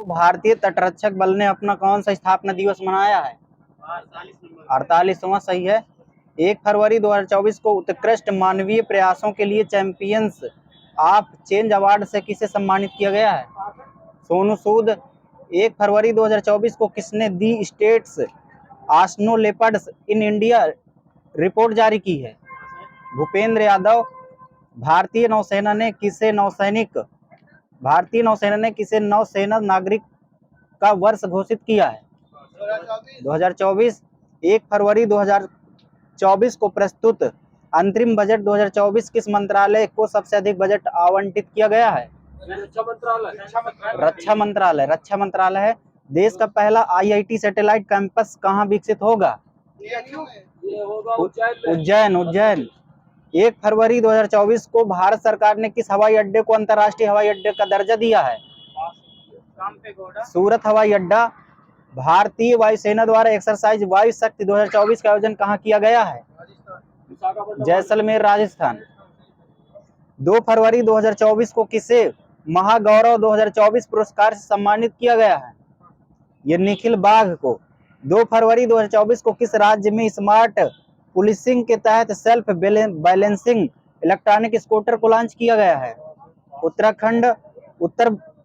भारतीय तटरक्षक बल ने अपना कौन सा स्थापना दिवस मनाया है? 48वां सही है। 1 फरवरी 2024 को उत्कृष्ट मानवीय प्रयासों के लिए चैंपियंस ऑफ चेंज अवार्ड से किसे सम्मानित किया गया है? सोनू सूद। 1 फरवरी 2024 को किसने the status of snow leopards in India report जारी की है? भूपेंद्र यादव। भारतीय नौसेना ने किसे नौसेना नागरिक का वर्ष घोषित किया है? 2024। 1 फरवरी 2024 को प्रस्तुत अंतरिम बजट 2024 किस मंत्रालय को सबसे अधिक बजट आवंटित किया गया है? रक्षा मंत्रालय है। देश का पहला IIT सैटेलाइट कैंपस कहाँ विकसित होगा? उज्जैन। 1 फरवरी 2024 को भारत सरकार ने किस हवाई अड्डे को अंतर्राष्ट्रीय हवाई अड्डे का दर्जा दिया है? सूरत हवाई अड्डा। भारतीय वायुसेना द्वारा एक्सरसाइज वायु शक्ति 2024 का आयोजन कहाँ किया गया है? जैसलमेर, राजस्थान। 2 फरवरी 2024 को किसे महागौरव 2024 पुरस्कार से सम्मानित किया गया है? ये निखिल बाघ को। 2 फरवरी 2024 को किस राज्य में स्मार्ट पुलिसिंग के तहत सेल्फ बैलेंसिंग इलेक्ट्रॉनिक स्कूटर को लॉन्च किया गया है? उत्तराखंड।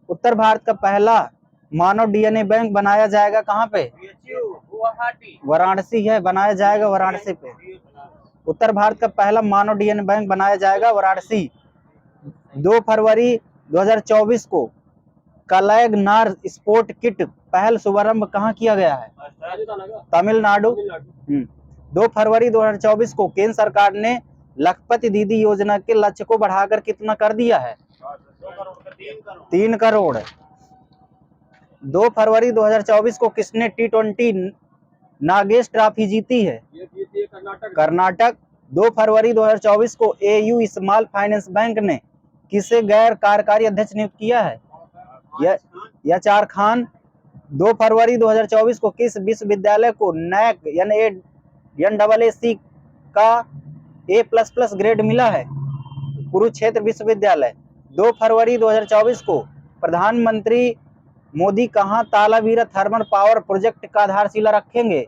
उत्तर भारत का पहला मानव DNA बैंक बनाया जाएगा कहाँ पे? वाराणसी है, बनाया जाएगा वाराणसी पे। उत्तर भारत का पहला मानव DNA बैंक बनाया जाएगा वाराणसी। 2 फरवरी 2024 को कलैगनार स्पोर्ट किट पहल शुभारंभ कहाँ किया गया है? तमिलनाडु। 2 फरवरी 2024 को केंद्र सरकार ने लखपति दीदी योजना के लक्ष्य को बढ़ाकर कितना कर दिया है? 3 करोड़। 2 फरवरी 2024 को किसने T20 नागेश ट्रॉफी जीती है? कर्नाटक। 2 फरवरी 2024 को AU स्मॉल फाइनेंस बैंक ने किसे गैर कार्यकारी अध्यक्ष नियुक्त किया है? याचार खान। 2 फरवरी 2024 को किस विश्वविद्यालय को NAAC का A++ ग्रेड मिला है? कुरुक्षेत्र विश्वविद्यालय। 2 फरवरी 2024 को प्रधानमंत्री मोदी कहाँ तालावीरा थर्मल पावर प्रोजेक्ट का आधारशिला रखेंगे?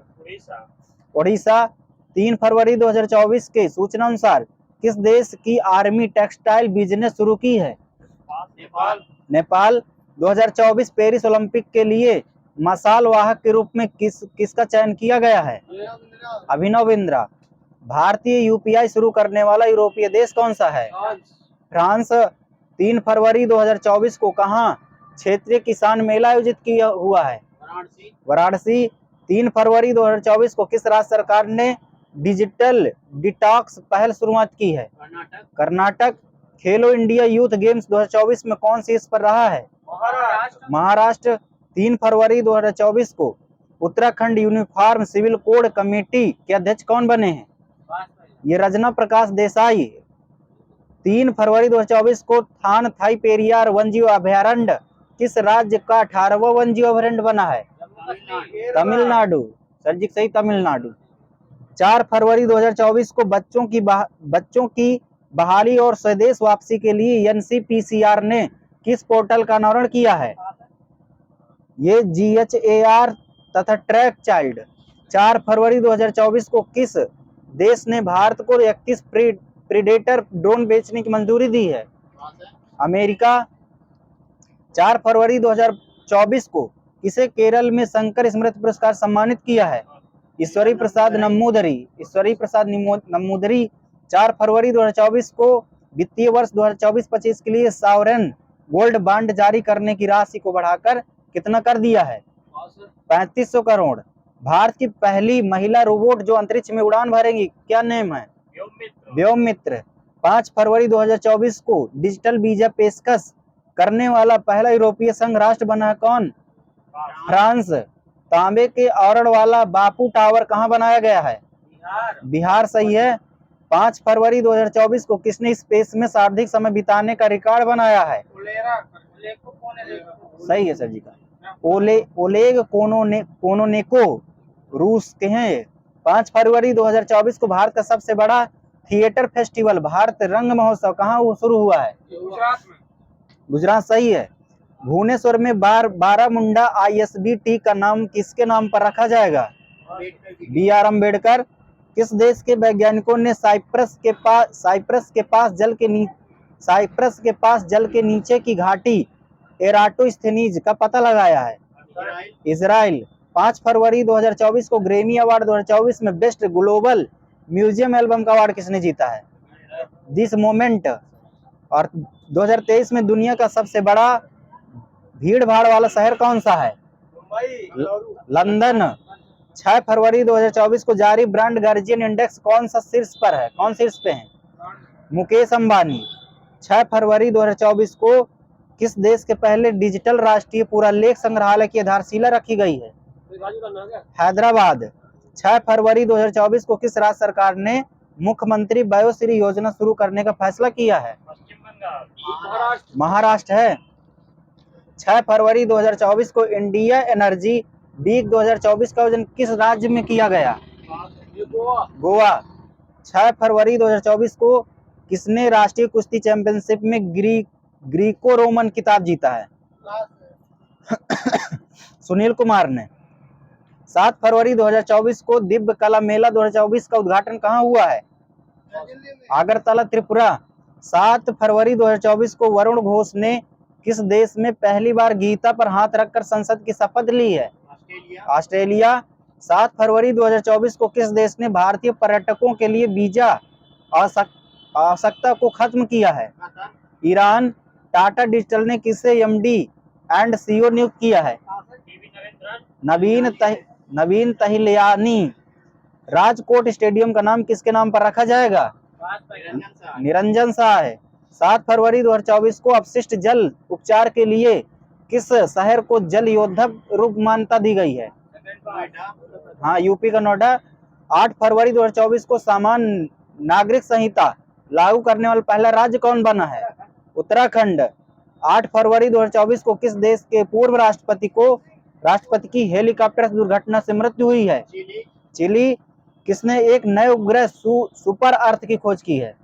ओडिशा। 3 फरवरी 2024 के सूचना अनुसार किस देश की आर्मी टेक्सटाइल बिजनेस शुरू की है? नेपाल। 2024 पेरिस ओलंपिक के लिए मशाल वाहक के रूप में किसका चयन किया गया है? अभिनव बिंद्रा। भारतीय UPI शुरू करने वाला यूरोपीय देश कौन सा है? फ्रांस। 3 फरवरी 2024 को कहाँ क्षेत्रीय किसान मेला आयोजित किया हुआ है? वाराणसी। 3 फरवरी 2024 को किस राज्य सरकार ने डिजिटल डिटॉक्स पहल शुरुआत की है? कर्नाटक। खेलो इंडिया यूथ गेम्स 2024 में कौन सी इस पर रहा है? महाराष्ट्र। 3 फरवरी 2024 को Uttarakhand uniform civil code committee के अध्यक्ष कौन बने हैं? ये रजना प्रकाश देसाई। 3 फरवरी 2024 को थान थाई पेरियार वन्यजीव अभयारण्य किस राज्य का 18वां वन्यजीव अभयारण्य बना है? तमिलनाडु। सर जी सही, तमिलनाडु। 4 फरवरी 2024 को बच्चों की बहाली और स्वदेश वापसी के लिए NCPCR ने किस पोर्टल का अनावरण किया है? ये GHAR तथा ट्रैक चाइल्ड। 4 फरवरी 2024 को किस देश ने भारत को 31 प्रीडेटर ड्रोन बेचने की मंजूरी दी है? अमेरिका। 4 फरवरी 2024 को किसे केरल में शंकर स्मृति पुरस्कार सम्मानित किया है? ईश्वरी प्रसाद नमूदरी। 4 फरवरी 2024 को वित्तीय वर्ष 2024-25 के लिए सॉवरेन गोल्ड बॉन्ड जारी करने की राशि को बढ़ाकर कितना कर दिया है? 3500 करोड़। भारत की पहली महिला रोबोट जो अंतरिक्ष में उड़ान भरेंगी, क्या नेम है? व्योममित्र। 5 फरवरी 2024 को डिजिटल वीजा पेशकश करने वाला पहला यूरोपीय संघ राष्ट्र बना कौन? फ्रांस। तांबे के आवरण वाला बापू टावर कहाँ बनाया गया है? बिहार सही है। 5 फरवरी 2024 को किसने स्पेस में सर्वाधिक समय बिताने का रिकॉर्ड बनाया है? सही है सर जी का। ओलेग कोनोनेको रूस के हैं। 5 फरवरी 2024 को भारत का सबसे बड़ा थिएटर फेस्टिवल भारत रंग महोत्सव कहाँ शुरू हुआ है? गुजरात सही है। भुवनेश्वर में बारामुंडा ISBT का नाम किसके नाम पर रखा जाएगा? BR अम्बेडकर। किस देश के वैज्ञानिकों ने साइप्रस के पास जल के नीचे की घाटी एराटोस्थेनीज का पता लगाया है? इजराइल। 5 फरवरी 2024 को ग्रैमी अवार्ड 2024 में बेस्ट ग्लोबल म्यूजियम एल्बम का अवार्ड किसने जीता है? This moment. और 2023 में दुनिया का सबसे बड़ा भीड़ भाड़ वाला शहर कौन सा है? लंदन। 6 फरवरी 2024 को जारी ब्रांड गार्जियन इंडेक्स कौन शीर्ष पे है? मुकेश अंबानी। 6 फरवरी 2024 को किस देश के पहले डिजिटल राष्ट्रीय पुरालेख संग्रहालय की आधारशिला रखी गई है? हैदराबाद। 6 फरवरी 2024 को किस राज्य सरकार ने मुख्यमंत्री वयोश्री योजना शुरू करने का फैसला किया है? महाराष्ट्र है। 6 फरवरी 2024 को इंडिया एनर्जी वीक 2024 का आयोजन किस राज्य में किया गया? गोवा। 6 फरवरी 2024 को किसने राष्ट्रीय कुश्ती चैंपियनशिप में ग्रीको रोमन खिताब जीता है? सुनील कुमार ने। 7 फरवरी 2024 को दिव्य कला मेला 2024 का उद्घाटन कहाँ हुआ है? अगरतला, त्रिपुरा। 7 फरवरी 2024 को वरुण घोष ने किस देश में पहली बार गीता पर हाथ रखकर संसद की शपथ ली है? ऑस्ट्रेलिया। 7 फरवरी 2024 को किस देश ने भारतीय पर्यटकों के लिए वीजा आवश्यकता को खत्म किया है? ईरान। टाटा डिजिटल ने किसे MD एंड CEO नियुक्त किया है? नवीन तहिलियानी। राजकोट स्टेडियम का नाम किसके नाम पर रखा जाएगा? निरंजन शाह है। 7 फरवरी 2024 को अपशिष्ट जल उपचार के लिए किस शहर को जल योद्धा रूप मान्यता दी गई है? हाँ, यूपी का नोएडा। 8 फरवरी 2024 को सामान्य नागरिक संहिता लागू करने वाला पहला राज्य कौन बना है? उत्तराखंड। 8 फरवरी 2024 को किस देश के पूर्व राष्ट्रपति की हेलीकॉप्टर दुर्घटना से मृत्यु हुई है? चिली। किसने एक नए उपग्रह सुपर अर्थ की खोज की है?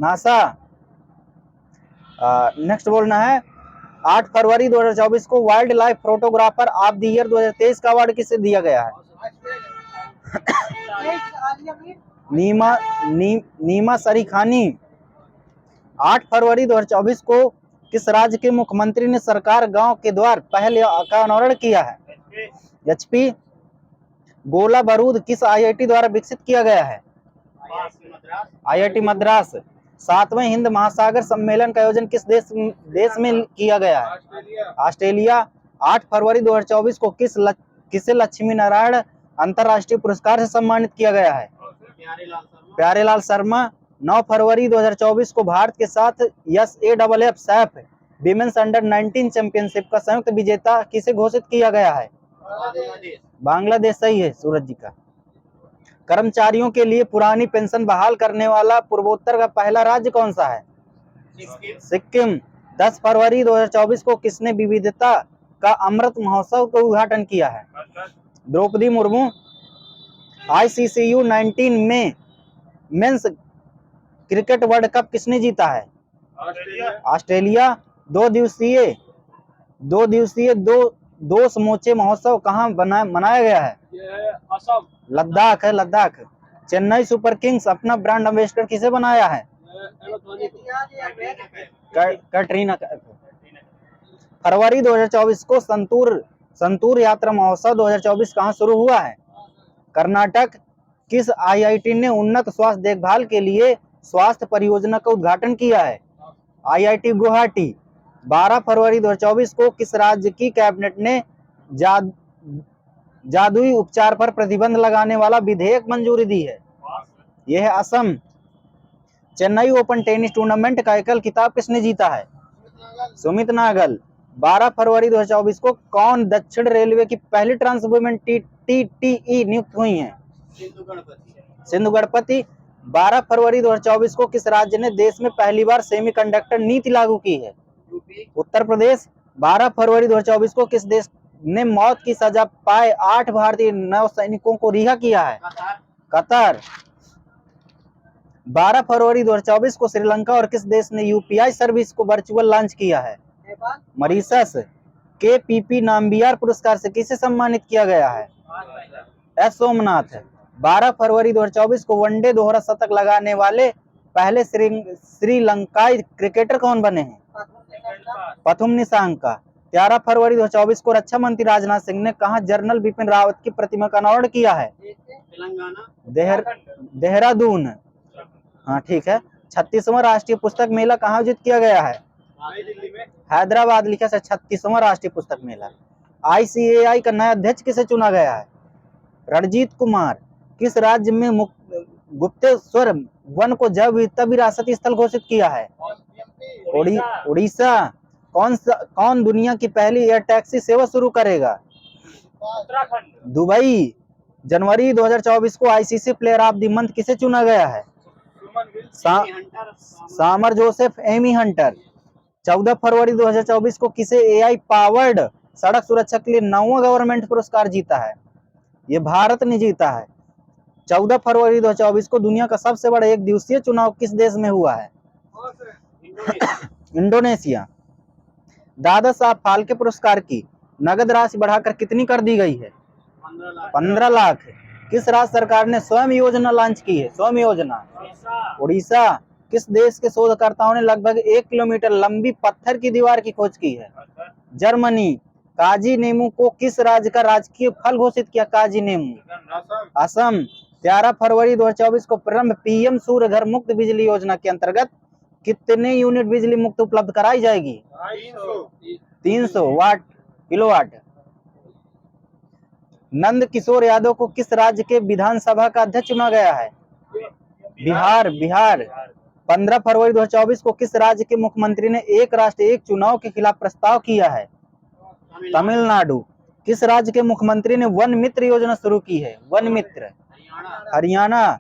नासा। नेक्स्ट बोलना है। 8 फरवरी 2024 को wild life photographer of the year 2023 का अवार्ड किसे दिया गया है? नीमा सरीखानी। 8 फरवरी 2024 को किस राज्य के मुख्यमंत्री ने सरकार गांव के द्वार पहल का अनावरण किया है? HP। गोला बारूद किस IIT द्वारा विकसित किया गया है? IIT मद्रास। 7वें हिंद महासागर सम्मेलन का आयोजन किस देश में किया गया है? ऑस्ट्रेलिया। 8 फरवरी 2024 को किसे लक्ष्मी नारायण अंतरराष्ट्रीय पुरस्कार से सम्मानित किया गया है? प्यारेलाल शर्मा। 9 फरवरी 2024 को भारत के साथ SAFF Saif women's under-19 championship का संयुक्त विजेता किसे घोषित किया गया है? बांग्लादेश। सही है सूरज जी का। कर्मचारियों के लिए पुरानी पेंशन बहाल करने वाला पूर्वोत्तर का पहला राज्य कौन सा है? सिक्किम। 10 फरवरी 2024 को किसने विविधता का अमृत महोत्सव का उद्घाटन किया है? द्रौपदी मुर्मू। ICC U19 में मेंस क्रिकेट वर्ल्ड कप किसने जीता है? ऑस्ट्रेलिया। 2 दिवसीय दो समूचे महोत्सव कहाँ मनाया गया है? असम। लद्दाख है, लद्दाख। चेन्नई सुपर किंग्स अपना ब्रांड एम्बेसडर किसे बनाया है? कैटरीना। फरवरी 2024 को संतूर यात्रा महोत्सव 2024 कहाँ शुरू हुआ है? कर्नाटक। किस IIT ने उन्नत स्वास्थ्य देखभाल के लिए स्वास्थ्य परियोजना का उद्घाटन किया है? IIT गुवाहाटी। 12 फरवरी 2024 को किस राज्य की कैबिनेट ने जादुई उपचार पर प्रतिबंध लगाने वाला विधेयक मंजूरी दी है? यह है Assam. Chennai open tennis tournament का एकल खिताब किसने जीता है? सुमित नागल। 12 फरवरी 2024 को कौन दक्षिण रेलवे की पहली ट्रांस वुमेन TTE नियुक्त हुई हैं? सिंधु गणपति। 12 फरवरी 2024 को किस राज्य ने देश में पहली बार सेमीकंडक्टर नीति लागू की है? उत्तर प्रदेश। 12 फरवरी 2024 को किस देश ने मौत की सजा पाए 8 भारतीय नौसैनिकों को रिहा किया है? कतर। 12 फरवरी 2024 को श्रीलंका और किस देश ने UPI सर्विस को वर्चुअल लॉन्च किया है? मॉरिशस। KPP नाम्बियार पुरस्कार से किसे सम्मानित किया गया है? एस सोमनाथ। 12 फरवरी 2024 को वनडे दोहरा शतक लगाने वाले पहले श्रीलंकाई क्रिकेटर कौन बने हैं? पथुम निसांका। 13 फरवरी 2024 को रक्षा मंत्री राजनाथ सिंह ने कहा जनरल बिपिन रावत की प्रतिमा का अनावरण किया है? देहरादून। हाँ ठीक है। 36वां राष्ट्रीय पुस्तक मेला कहाँ आयोजित किया गया है? हैदराबाद लिखा से 36वां राष्ट्रीय पुस्तक मेला। ICAI का नया अध्यक्ष किसे चुना गया है? रणजीत कुमार। किस राज्य में गुप्तेश्वर वन को जैव विविधता विरासती स्थल घोषित किया है? उड़ीसा। कौन दुनिया की पहली एयर टैक्सी सेवा शुरू करेगा? दुबई। जनवरी 2024 को ICC player of the month किसे चुना गया है? सामर जोसेफ एमी हंटर। 14 फरवरी 2024 को किसे AI पावर्ड सड़क सुरक्षा के लिए 9वां गवर्नमेंट पुरस्कार जीता है? ये भारत ने जीता है। 14 फरवरी 2024 को दुनिया का सबसे बड़ा एक दिवसीय चुनाव किस देश में हुआ है? इंडोनेशिया। दादा साहब फाल्के पुरस्कार की नगद राशि बढ़ाकर कितनी कर दी गई है? 15 लाख। किस राज्य सरकार ने स्वयं योजना लॉन्च की है? स्वयं योजना। उड़ीसा। किस देश के शोधकर्ताओं ने लगभग 1 किलोमीटर लंबी पत्थर की दीवार की खोज की है? जर्मनी। काजी नेमू को किस राज्य का राजकीय फल घोषित किया? काजी नेमू। असम। 13 फरवरी 2024 को प्रारंभ PM सूर्य घर मुक्त बिजली योजना के अंतर्गत कितने यूनिट बिजली मुक्त उपलब्ध कराई जाएगी? 300 किलोवाट। नंद किशोर यादव को किस राज्य के विधानसभा का अध्यक्ष चुना गया है? बिहार। 15 फरवरी 2024 को किस राज्य के मुख्यमंत्री ने एक राष्ट्र एक चुनाव के खिलाफ प्रस्ताव किया है? तमिलनाडु। किस राज्य के मुख्यमंत्री ने वन मित्र योजना शुरू की है? वन मित्र। हरियाणा।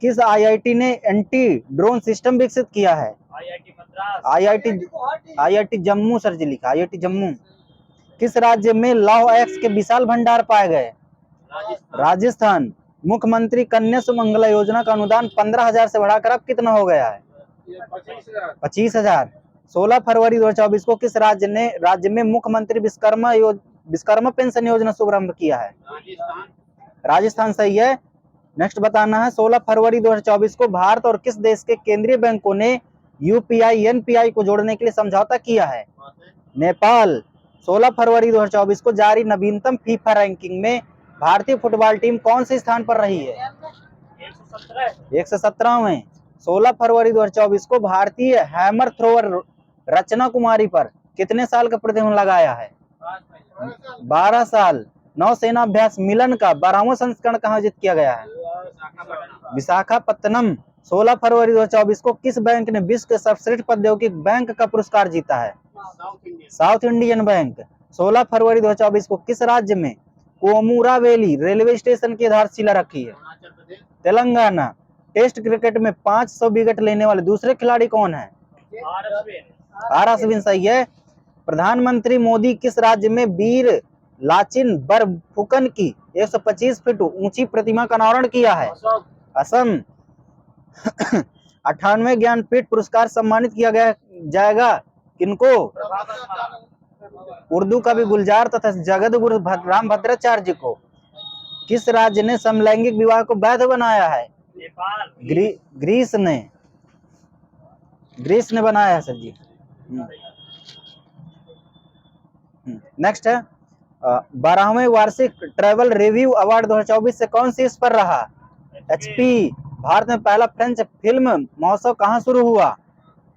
किस IIT ने एंटी ड्रोन सिस्टम विकसित किया है? IIT जम्मू सर जी लिखा, IIT जम्मू। किस राज्य में लौह अयस्क के विशाल भंडार पाए गए? राजस्थान। मुख्यमंत्री कन्या सुमंगला योजना का अनुदान 15,000 से बढ़ाकर अब कितना हो गया है? 25,000। 16 फरवरी 2024 को किस राज्य में मुख्यमंत्री विश्वकर्मा पेंशन योजना शुभारंभ किया है? राजस्थान सही है। नेक्स्ट बताना है 16 फरवरी 2024 को भारत और किस देश के केंद्रीय बैंकों ने UPI NPI को जोड़ने के लिए समझौता किया है? नेपाल। 16 फरवरी 2024 को जारी नवीनतम FIFA रैंकिंग में भारतीय फुटबॉल टीम कौन से स्थान पर रही है? 117वें। 16 फरवरी 2024 को भारतीय हैमर थ्रोअर रचना कुमारी पर कितने साल का प्रतिबंध लगाया है? 12 साल। नौसेना अभ्यास मिलन का 12वां संस्करण कहाँ आयोजित किया गया है? विशाखापत्तनम। 16 फरवरी 2024 को किस बैंक ने विश्व के सर्वश्रेष्ठ औद्योगिक बैंक का पुरस्कार जीता है? South Indian bank. 16 फरवरी 2024 को किस राज्य में कोमुरावेली रेलवे स्टेशन की आधारशिला रखी है? तेलंगाना। टेस्ट क्रिकेट में 500 विकेट लेने वाले दूसरे खिलाड़ी कौन है? आर अश्विन सही है। प्रधानमंत्री मोदी किस राज्य में वीर लाचिन बरफुकन की 125 फीट ऊंची प्रतिमा का अनावरण किया है? असम। 98वें ज्ञानपीठ पुरस्कार सम्मानित किया जाएगा किनको? उर्दू कवि गुलजार तथा जगत गुरु रामभद्राचार्य को। किस राज्य ने समलैंगिक विवाह को वैध बनाया है? ग्रीस ने बनाया है सर जी। नेक्स्ट है 12वें वार्षिक ट्रैवल रिव्यू अवार्ड 2024 से कौन सी इस पर रहा? HP। भारत में पहला फ्रेंच फिल्म महोत्सव कहाँ शुरू हुआ?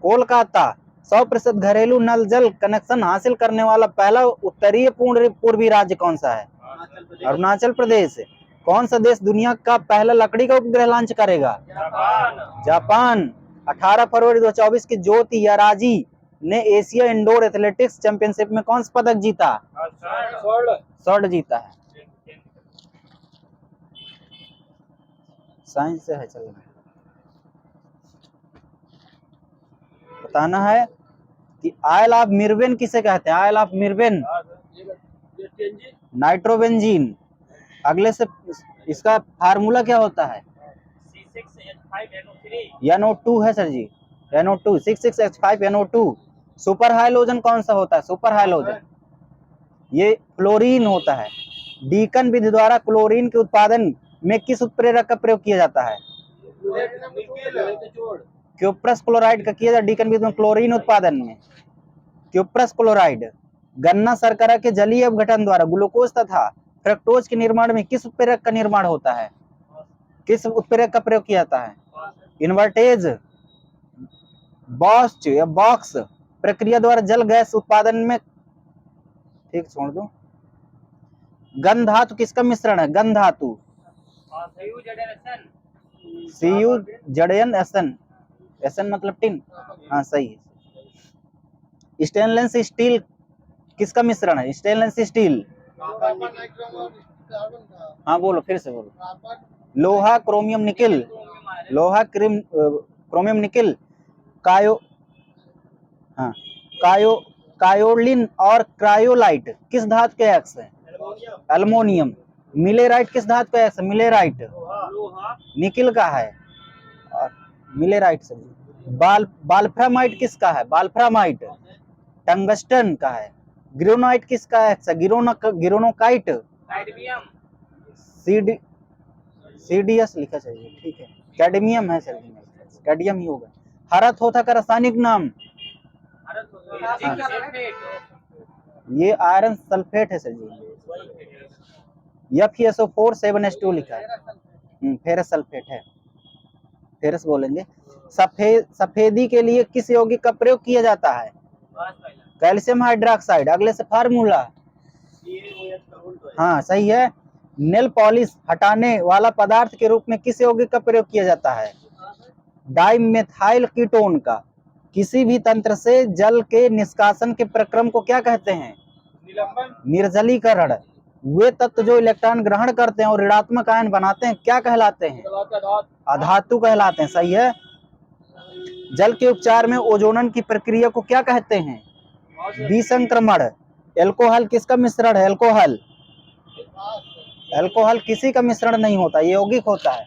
कोलकाता। 100% घरेलू नल जल कनेक्शन हासिल करने वाला पहला उत्तरीय पूर्वी राज्य कौन सा है? अरुणाचल प्रदेश। कौन सा देश दुनिया का पहला लकड़ी का उपग्रह लॉन्च करेगा? जापान। 18 फरवरी 2024 की ज्योति याराजी ने एशिया इंडोर एथलेटिक्स चैंपियनशिप में कौन सा पदक जीता? स्वर्ण जीता है। साइंस से है चलना। बताना है कि आयल ऑफ मिर्वेन किसे कहते हैं? Oil of mirbane nitrobenzene. अगले से इसका फार्मूला क्या होता है? NO2 है सर जी। NO2 66H5NO2। सुपर हाइलोजन कौन सा होता है? सुपर हाइलोजन ये फ्लोरीन होता है। डीकन विधि द्वारा क्लोरीन के उत्पादन में किस उत्प्रेरक का प्रयोग किया जाता है? क्यूप्रस क्लोराइड का किया जाता है डीकन विधि में क्लोरीन उत्पादन में। Cuprous chloride. गन्ना शर्करा के जलीय अपघटन द्वारा ग्लूकोज तथा फ्रक्टोज के निर्माण में किस उत्प्रेरक का निर्माण होता है? किस उत्प्रेरक का प्रयोग किया जाता है? इन्वर्टेज, बॉस्ट या बॉक्स प्रक्रिया द्वारा जल गैस उत्पादन में, ठीक छोड़ दो। गंध धातु किसका मिश्रण है? गंध धातु Cu जड़यन एसन, एसन मतलब टिन, हाँ सही है। स्टेनलेस स्टील किसका मिश्रण है? स्टेनलेस स्टील, हाँ बोलो फिर से बोलो। लोहा क्रोमियम निकिल, लोहा क्रोमियम निकिल, कायो, हाँ कायोलिन और क्रायोलाइट किस धातु के एक्स है? एल्युमिनियम। मिलेराइट किस धातु का एक्स है? मिलेराइट निकिल का है और मिलेराइट से। बाल्फ्रामाइट किसका है? बाल्फ्रामाइट टंगस्टन का है। ग्रेनाइट किसका एक्स है? गिरोनोकाइट सीडीएस लिखा चाहिए, ठीक है। कैडमियम है सर, कैडमियम ही होगा। हरा थोथा का रासायनिक नाम? ये आयरन सल्फेट है सर जी। FeSO4 7H2 लिखा है। फेरस सल्फेट है, फेरस बोलेंगे। सफेदी के लिए किस यौगिक का प्रयोग किया जाता है? Calcium hydroxide. अगले से फार्मूला, हाँ सही है। नेल पॉलिश हटाने वाला पदार्थ के रूप में किस यौगिक का प्रयोग किया जाता है? डाइमेथाइल कीटोन का। किसी भी तंत्र से जल के निष्कासन के प्रक्रम को क्या कहते हैं? निर्जलीकरण। वे तत्व जो इलेक्ट्रॉन ग्रहण करते हैं और ऋणात्मक आयन बनाते हैं क्या कहलाते हैं? अधातु कहलाते हैं, सही है। जल के उपचार में ओजोनन की प्रक्रिया को क्या कहते हैं? विसंक्रमण। एल्कोहल किसका मिश्रण है? एल्कोहल, एल्कोहल किसी का मिश्रण नहीं होता, ये यौगिक होता है।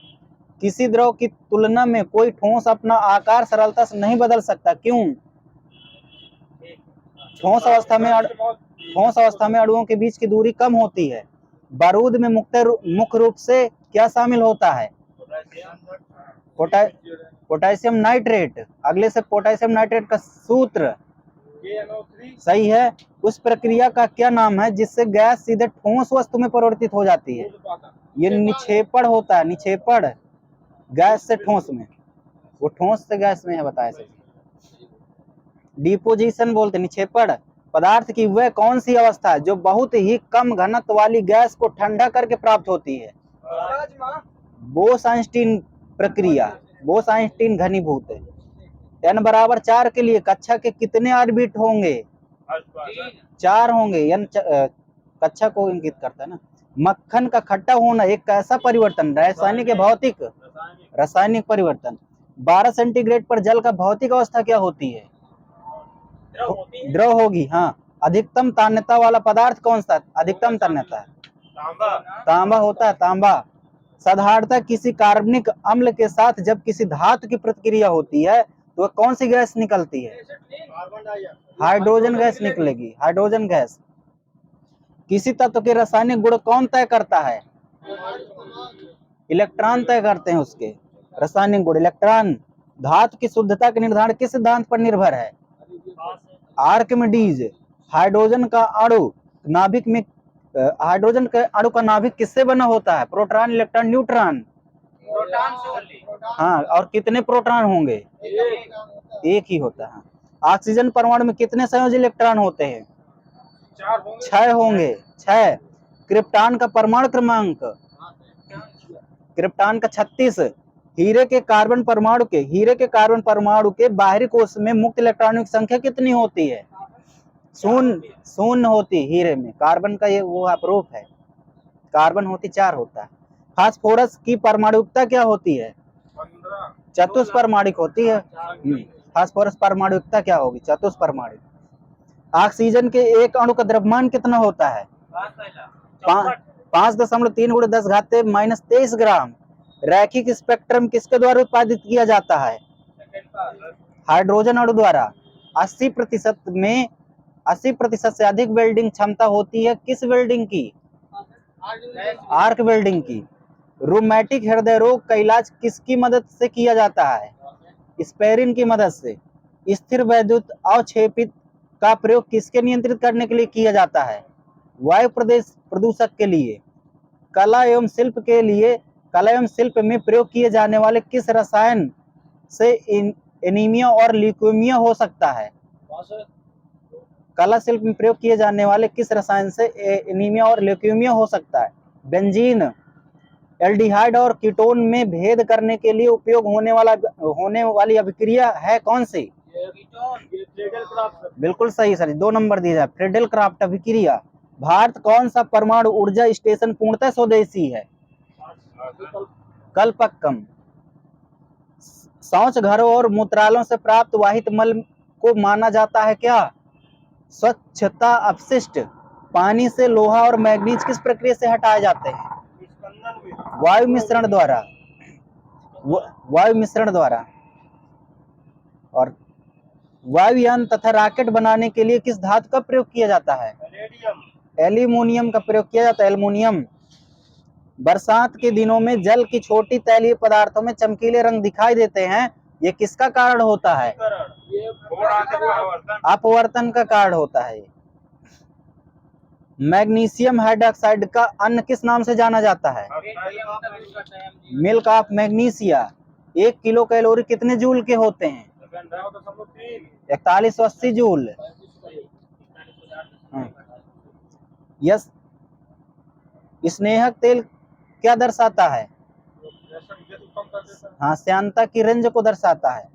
किसी द्रव की तुलना में कोई ठोस अपना आकार सरलता से नहीं बदल सकता, क्यों? ठोस अवस्था में अणुओं के बीच की दूरी कम होती है। बारूद में मुख्य रूप से क्या शामिल होता है? Potassium nitrate. अगले से पोटेशियम नाइट्रेट का सूत्र, सही है। उस प्रक्रिया का क्या नाम है जिससे गैस सीधे ठोस वस्तु में परिवर्तित हो जाती है? ये निक्षेपण होता है, निक्षेपण। गैस से ठोस में, वो ठोस से गैस में है, बताया सर। डिपोजिशन बोलते निक्षेपण। पदार्थ की वह कौन सी अवस्था है जो बहुत ही कम घनत्व वाली गैस को ठंडा करके प्राप्त होती है? बोस-आइंस्टीन प्रक्रिया, बोस-आइंस्टीन घनीभूत। n=4 के लिए कक्षा के कितने ऑर्बिट होंगे? 4 होंगे। कक्षा को इंगित करता है ना। मक्खन का खट्टा होना एक कैसा परिवर्तन? रासायनिक या भौतिक? रासायनिक परिवर्तन। 12 सेंटीग्रेड पर जल का भौतिक अवस्था क्या होती है? द्रव होगी, हाँ। अधिकतम तान्यता वाला पदार्थ कौन सा? अधिकतम तान्यता तांबा होता है, तांबा। साधारणतः किसी कार्बनिक अम्ल के साथ जब किसी धातु की प्रतिक्रिया होती है तो कौन सी गैस निकलती है? हाइड्रोजन गैस निकलेगी, हाइड्रोजन गैस। किसी तत्व के रासायनिक गुण कौन तय करता है? इलेक्ट्रॉन तय करते हैं उसके रासायनिक गुण, इलेक्ट्रॉन। धातु की शुद्धता के निर्धारण किस सिद्धांत पर निर्भर है? आर्किमिडीज। हाइड्रोजन का अणु नाभिक में, हाइड्रोजन के अणु का नाभिक किससे बना होता है? Proton, electron, neutron? हाँ, और कितने प्रोटॉन होंगे? एक ही होता है। ऑक्सीजन परमाणु में कितने संयोजी इलेक्ट्रॉन होते हैं? 6 होंगे, 6। क्रिप्टॉन का परमाणु क्रमांक? क्रिप्टॉन का 36। हीरे के कार्बन परमाणु के बाहरी कोश में मुक्त इलेक्ट्रॉनों की संख्या कितनी होती है? शून्य होती। हीरे में कार्बन का ये वो अप्रूफ है, कार्बन होती 4 होता है। फास्फोरस की परमाणुकता क्या होती है? चतुष्परमाणिक होती है। फास्फोरस परमाणुकता क्या होगी? चतुष्परमाणिक। ऑक्सीजन के एक अणु का द्रव्यमान कितना होता है? 5.3 × 10⁻³ ग्राम। रैखिक स्पेक्ट्रम किसके द्वारा उत्पादित किया जाता है? हाइड्रोजन अणु द्वारा। 80% से अधिक वेल्डिंग क्षमता होती है किस वेल्डिंग की? आर्क वेल्डिंग की। रूमेटिक हृदय रोग का इलाज किसकी मदद से किया जाता है? एस्पिरिन की मदद से। स्थिर वैद्युत अवक्षेपित का प्रयोग किसके नियंत्रित करने के लिए किया जाता है? वायु प्रदूषक के लिए। कला एवं शिल्प में प्रयोग किए जाने वाले किस रसायन से एनीमिया और ल्यूकेमिया हो सकता है? कला शिल्प में प्रयोग किए जाने वाले किस रसायन से एनीमिया और ल्यूकेमिया हो सकता है? बेंजीन। एल्डिहाइड और कीटोन में भेद करने के लिए उपयोग होने वाली अभिक्रिया है कौन सी? बिल्कुल सही सर, 2 नंबर दिया जाए, फ्रेडल क्राफ्ट अभिक्रिया। भारत कौन सा परमाणु ऊर्जा स्टेशन पूर्णतः स्वदेशी है? कलपक्कम। शौच घरों और मूत्रालयों से प्राप्त वाहित मल को माना जाता है क्या? स्वच्छता अपशिष्ट। पानी से लोहा और मैग्नीज किस प्रक्रिया से हटाए जाते हैं? वायु मिश्रण द्वारा। और वायुयान तथा रॉकेट बनाने के लिए किस धातु का प्रयोग किया जाता है? एल्यूमिनियम का प्रयोग किया जाता है, एल्युमिनियम। बरसात के दिनों में जल की छोटी तैलीय पदार्थों में चमकीले रंग दिखाई देते हैं, ये किसका कारण होता है? अपवर्तन का कारण होता है। मैग्नीशियम हाइड्रोक्साइड का अन्न किस नाम से जाना जाता है? Milk of magnesia. 1 kilo calorie कितने जूल के होते हैं? 4180 जूल। यस। स्नेहक तेल क्या दर्शाता है? हाँ, श्यानता की रेंज को दर्शाता है।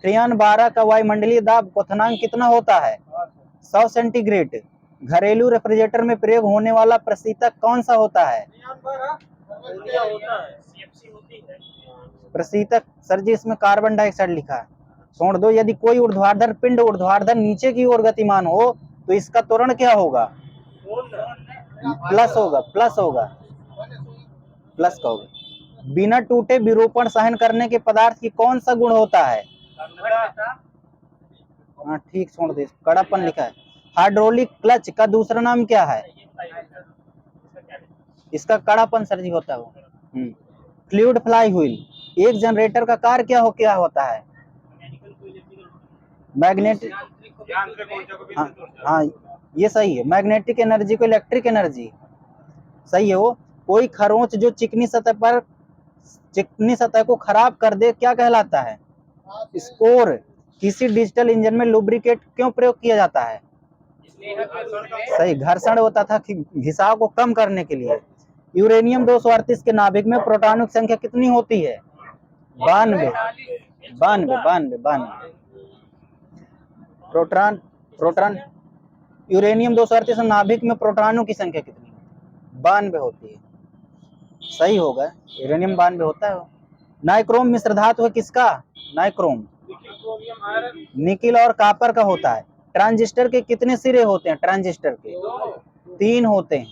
ट्रियान 12 का वायुमंडलीय दाब क्वथनांक कितना होता है? 100 सेंटीग्रेड। घरेलू रेफ्रिजरेटर में प्रयोग होने वाला प्रशीतक कौन सा होता है? प्रशीतक सर जी, इसमें कार्बन डाइऑक्साइड लिखा है, छोड़ दो। यदि कोई ऊर्ध्वाधर पिंड ऊर्ध्वाधर नीचे की ओर गतिमान हो तो इसका त्वरण क्या होगा? प्लस होगा। प्लस का होगा। बिना टूटे विरूपण सहन करने के पदार्थ की कौन सा गुण होता है? हाँ ठीक, छोड़ दे, कड़ापन लिखा है। हाइड्रोलिक क्लच का दूसरा नाम क्या है? इसका कड़ापन सर जी होता है वो। Fluid fly wheel. एक जनरेटर का कार्य क्या होता है? मैग्नेटिक। हाँ ये सही है, मैग्नेटिक एनर्जी को इलेक्ट्रिक एनर्जी, सही है वो। कोई खरोंच जो चिकनी सतह को खराब कर दे क्या कहलाता है? स्कोर। किसी डिजिटल इंजन में लुब्रिकेट क्यों प्रयोग किया जाता है? सही, घर्षण होता था कि घिसाव को कम करने के लिए। यूरेनियम 238 के नाभिक में प्रोटॉनों की संख्या कितनी होती है? 92। प्रोटॉन यूरेनियम 238 नाभिक में प्रोटॉनों की संख्या कितनी? 92 होती है, सही होगा, यूरेनियम 92 होता है। नाइक्रोम मिश्र धातु है किसका? नाइक्रोम। निकिल और कॉपर का होता है। ट्रांजिस्टर के कितने सिरे होते हैं? ट्रांजिस्टर के 3 होते हैं,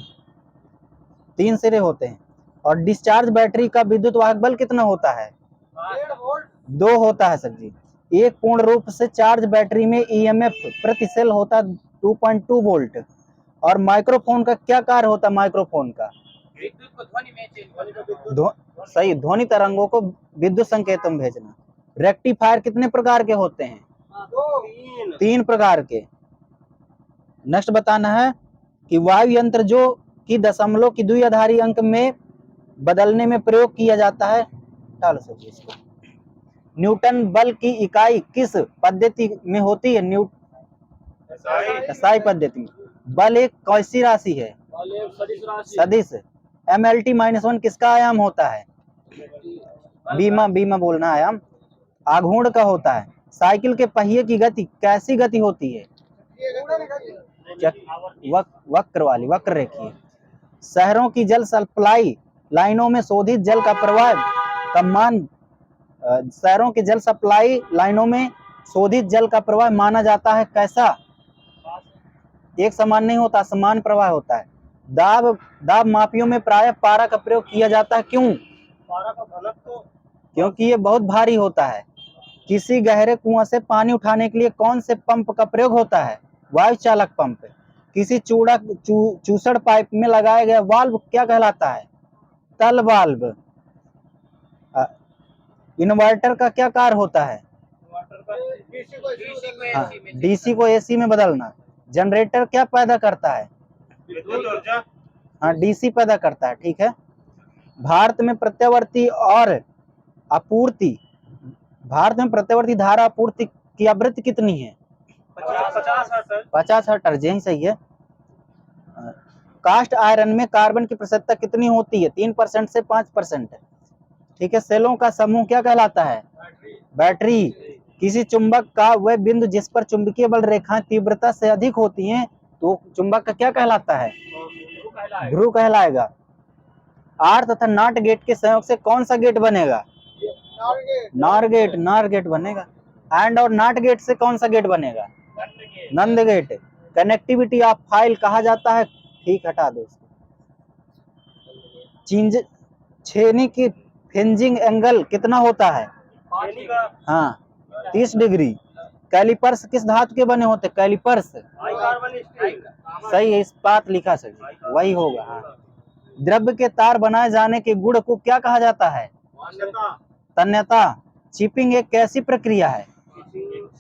3 सिरे होते हैं। और डिस्चार्ज बैटरी का विद्युत वाहक बल कितना होता है? 2 होता है सर जी। एक पूर्ण रूप से चार्ज बैटरी में ईएमएफ प्रति सेल होता 2.2 वोल्ट। और माइक्रोफोन का क्या कार्य होता है? माइक्रोफोन का विद्युत को ध्वनि में सही, ध्वनि तरंगों को विद्युत संकेतों में भेजना। रेक्टिफायर कितने प्रकार के होते हैं? 3 प्रकार के। नेक्स्ट बताना है कि वायु यंत्र जो कि दशमलव की द्विआधारी अंक में बदलने में प्रयोग किया जाता है, डालो सर इसको। न्यूटन बल की इकाई किस पद्धति में होती है? SI पद्धति में। बल एक कैसी राशि है? सदिश। MLT-1 किसका आयाम होता है? बीमा बोलना आयाम। आघूर्ण का होता है। साइकिल के पहिए की गति कैसी गति होती है? वक्र रेखीय। शहरों की जल सप्लाई लाइनों में शोधित जल का प्रवाह का मान शहरों की जल सप्लाई लाइनों में शोधित जल का प्रवाह माना जाता है कैसा? एक समान नहीं होता, समान प्रवाह होता है। दाब मापियों में प्रायः पारा का प्रयोग किया जाता है, क्यों? पारा का घनत्व क्योंकि ये बहुत भारी होता है। किसी गहरे कुआं से पानी उठाने के लिए कौन से पंप का प्रयोग होता है? वायु चालक पंप। किसी चूसड़ पाइप में लगाया गया वाल्व क्या कहलाता है? तल वाल्व। इन्वर्टर का क्या कार्य होता है? हाँ, डीसी को एसी में बदलना। जनरेटर क्या पैदा करता है? हाँ, डीसी पैदा करता है। ठीक है। भारत में प्रत्यावर्ती धारा आपूर्ति की आवृत्ति कितनी है? 50 हर्ट्ज। यही सही है। कास्ट आयरन में कार्बन की प्रतिशतता कितनी होती है? 3% से 5%। ठीक है। सेलों का समूह क्या कहलाता है? बैटरी। किसी चुंबक का वह बिंदु जिस पर चुंबकीय बल रेखाएं तीव्रता से अधिक होती हैं तो चुंबक का क्या कहलाता है? ध्रुव कहलाएगा। आर तथा नॉट गेट के संयोग से कौन सा गेट बनेगा? नार गेट बनेगा। एंड और नॉट गेट से कौन सा गेट बनेगा? नंद गेट। कनेक्टिविटी ऑफ फाइल कहा जाता है। ठीक, हटा दो इसको। छेनी की फ्रिंजिंग एंगल कितना होता है? हाँ, 30 डिग्री। कैलिपर्स किस धातु के बने होते? कैलिपर्स सही है, इस्पात लिखा सही, वही होगा। हाँ। द्रव्य के तार बनाए जाने के गुण को क्या कहा जाता है? तन्यता। चिपिंग एक कैसी प्रक्रिया है?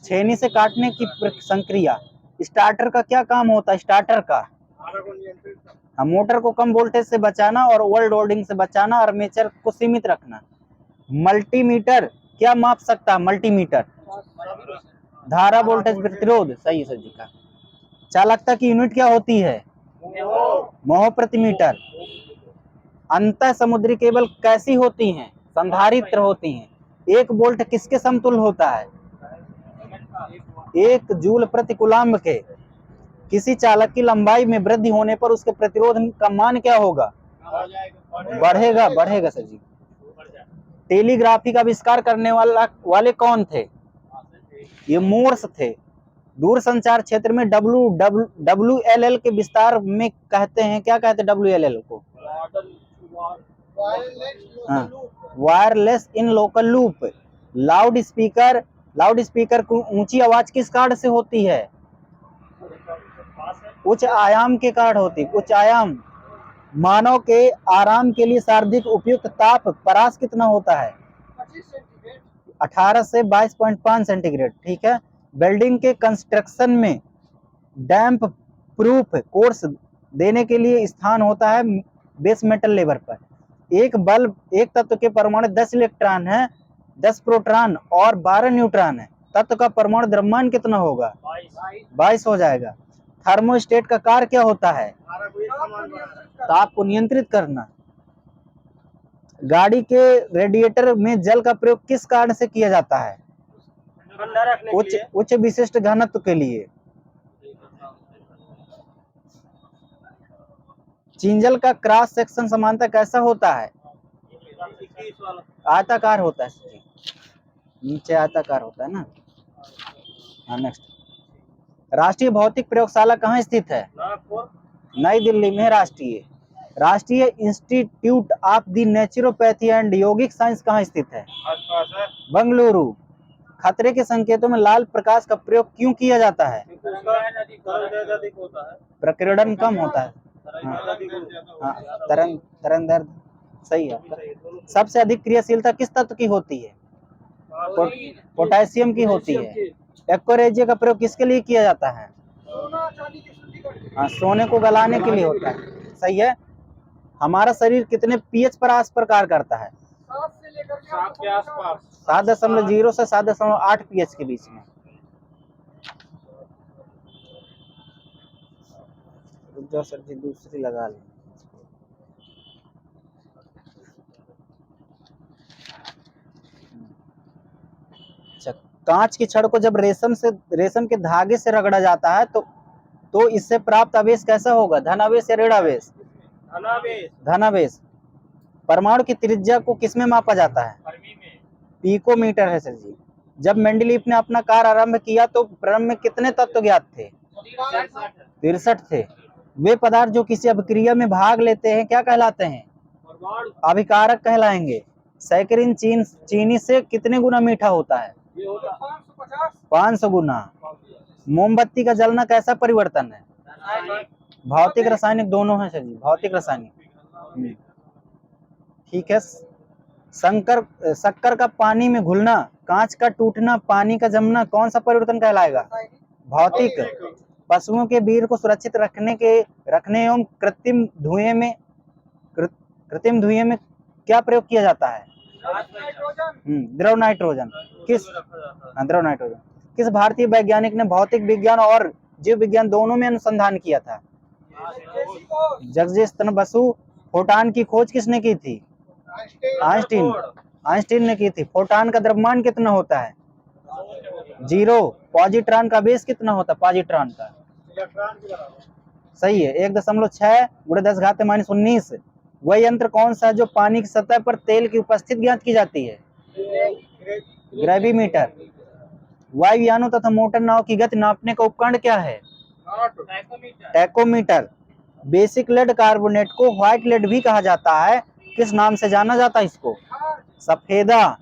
छेनी से काटने की संक्रिया। स्टार्टर का क्या काम होता है? स्टार्टर का मोटर को कम वोल्टेज से बचाना और ओवर लोडिंग से बचाना, आर्मेचर को सीमित रखना। मल्टीमीटर क्या माप सकता है? मल्टीमीटर धारा, वोल्टेज, प्रतिरोध। सही सर जी का। चालकता की यूनिट क्या होती है? मोह प्रति मीटर। अंतः समुद्री केबल कैसी होती हैं? संधारित्र होती हैं। 1 वोल्ट किसके समतुल्य होता है? 1 जूल प्रति कूलम्ब के। किसी चालक की लंबाई में वृद्धि होने पर उसके प्रतिरोध का मान क्या होगा? बढ़ेगा सर जी। टेलीग्राफी का आविष्कार करने वाले कौन थे? ये मोर्स थे। दूर संचार क्षेत्र में WLL के विस्तार में कहते हैं, क्या कहते हैं WLL को? Wireless in local loop. Loud speaker को ऊंची आवाज किस कारण से होती है? उच्च आयाम के कारण होती है। उच्च आयाम। मानव के आराम के लिए सर्वाधिक उपयुक्त ताप परास कितना होता है? 18 से 22.5 सेंटीग्रेड। ठीक है। बिल्डिंग के कंस्ट्रक्शन में डैम्प प्रूफ कोर्स देने के लिए स्थान होता है बेस मेटल लेवल पर। एक तत्व के परमाणु 10 इलेक्ट्रॉन है, 10 प्रोटॉन और 12 न्यूट्रॉन है। तत्व का परमाणु द्रव्यमान कितना होगा? 22 हो जाएगा। थर्मोस्टेट का कार्य क्या होता है? ताप को नियंत्रित करना। गाड़ी के रेडिएटर में जल का प्रयोग किस कारण से किया जाता है? उच्च विशिष्ट घनत्व के लिए। चिंजल का क्रॉस सेक्शन समानता कैसा होता है? आयताकार होता है। नीचे आयताकार होता है ना। हाँ, नेक्स्ट। राष्ट्रीय भौतिक प्रयोगशाला कहाँ स्थित है? नई दिल्ली में। राष्ट्रीय institute of the naturopathy and yogic science कहाँ स्थित है? बंगलुरु। खतरे के संकेतों में लाल प्रकाश का प्रयोग क्यों किया जाता है? प्रकीर्णन कम होता है। हाँ, तरंग दर्द। सही है। सबसे अधिक क्रियाशीलता किस तत्व की होती है? पोटेशियम की होती है। एक्वारेजिया का प्रयोग किसके लिए किया जाता है? सोने को गलाने के लिए होता है। सही है। हमारा शरीर कितने पीएच पर आस प्रकार करता है? 7.0 से 7.8 पीएच के बीच में। जो सर जी दूसरी लगा लें। कांच की छड़ को जब रेशम के धागे से रगड़ा जाता है तो इससे प्राप्त आवेश कैसा होगा? धनावेश या ऋणावेश? धनावेश। परमाणु की त्रिज्या को किसमें मापा जाता है? पिकोमीटर है सर जी। जब मेंडलीफ ने अपना कार्य आरंभ किया तो प्रारंभ में कितने तत्व ज्ञात थे? 63 थे। वे पदार्थ जो किसी अभिक्रिया में भाग लेते हैं क्या कहलाते हैं? अभिकारक कहलाएंगे। सैकरिन चीनी से कितने गुना मीठा होता है? 500 गुना। मोमबत्ती का जलना कैसा परिवर्तन है? भौतिक रासायनिक दोनों है सर जी, भौतिक रासायनिक। ठीक है। शक्कर का पानी में घुलना, कांच का टूटना, पानी का जमना कौन सा परिवर्तन कहलाएगा? भौतिक। पशुओं के वीर्य को सुरक्षित रखने एवं कृत्रिम धुएं में क्या प्रयोग किया जाता है? द्रव नाइट्रोजन। द्रव नाइट्रोजन। किस भारतीय वैज्ञानिक ने भौतिक विज्ञान और जीव विज्ञान दोनों में अनुसंधान किया था? जगदीश चंद्र बसु। फोटॉन की खोज किसने की थी? आइंस्टीन ने की थी। फोटॉन का द्रव्यमान कितना होता है? 0। पॉजिट्रॉन का बेस कितना होता है? पॉजिट्रॉन का सही है 1.6 × 10⁻⁻19। वह यंत्र कौन सा जो पानी की सतह पर तेल की उपस्थिति ज्ञात की जाती है? ग्रेविमीटर। वायुयानों तथा मोटर नाव की गति नापने का उपकरण क्या है? टैकोमीटर। बेसिक लेड कार्बोनेट को व्हाइट लेड भी कहा जाता है, किस नाम से जाना जाता है इसको? सफेदा।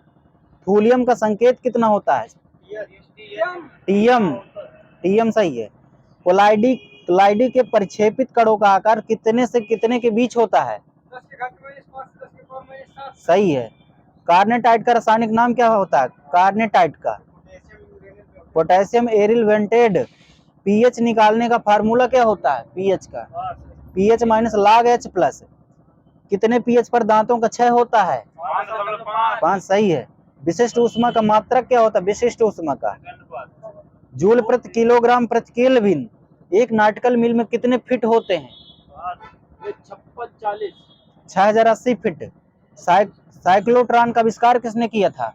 थूलियम का संकेत कितना होता है? टीएम सही है। कोलाइडी के परिक्षेपित कणों का आकार कितने से कितने के बीच होता है? सही है। कार्नेटाइट का रासायनिक नाम क्या होता है? कार्नेटाइट का पोटेशियम एरिलवेंटेड। पीएच निकालने का फार्मूला क्या होता है? पीएच का pH -log H+। कितने पीएच पर दांतों का क्षय होता है? 5 सही है। विशिष्ट ऊष्मा का मात्रक क्या होता है? विशिष्ट ऊष्मा का जूल प्रति किलोग्राम प्रति केल्विन। एक नाटिकल मील में कितने फीट होते हैं? 6080 फीट। साइक्लोट्रॉन का आविष्कार किसने किया था?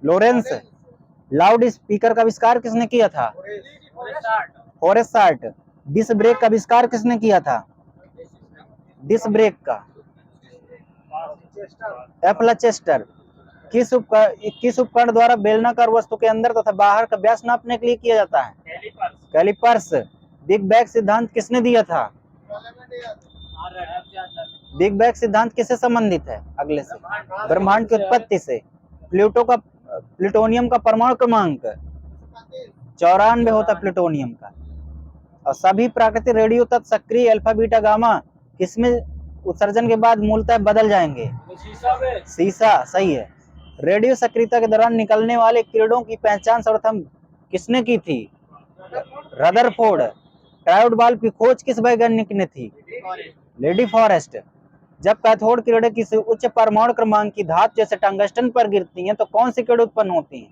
लॉरेंस। लाउड स्पीकर का आविष्कार किसने किया था? फॉरेसार्ट। डिस्क ब्रेक का आविष्कार किसने किया था? डिस्क ब्रेक का एप्लाचेस्टर। किस उपकरण द्वारा बेलनाकार वस्तु के अंदर तथा बाहर का व्यास नापने के लिए किया जाता है? कैलिपर्स। बिग बैंग सिद्धांत किसने दिया था? बिग बैंग सिद्धांत किससे संबंधित है? अगले से ब्रह्मांड की उत्पत्ति से। प्लूटोनियम का परमाणु क्रमांक 94 होता है प्लूटोनियम का। और सभी प्राकृतिक रेडियो तत्व सक्रिय अल्फा बीटा गामा किसमें उत्सर्जन के बाद मूलतः बदल जाएंगे? सीसा सही है। रेडियो सक्रियता के दौरान निकलने वाले किरणों की पहचान सर्वप्रथम किसने की थी? रदरफोर्ड। ट्रायोड बल्ब की खोज किस वैज्ञानिक ने थी? Lady forest. जब कैथोड किरणें किसी उच्च परमाणु क्रमांक की धातु जैसे टंगस्टन पर गिरती हैं तो कौन सी किरणें उत्पन्न होती हैं?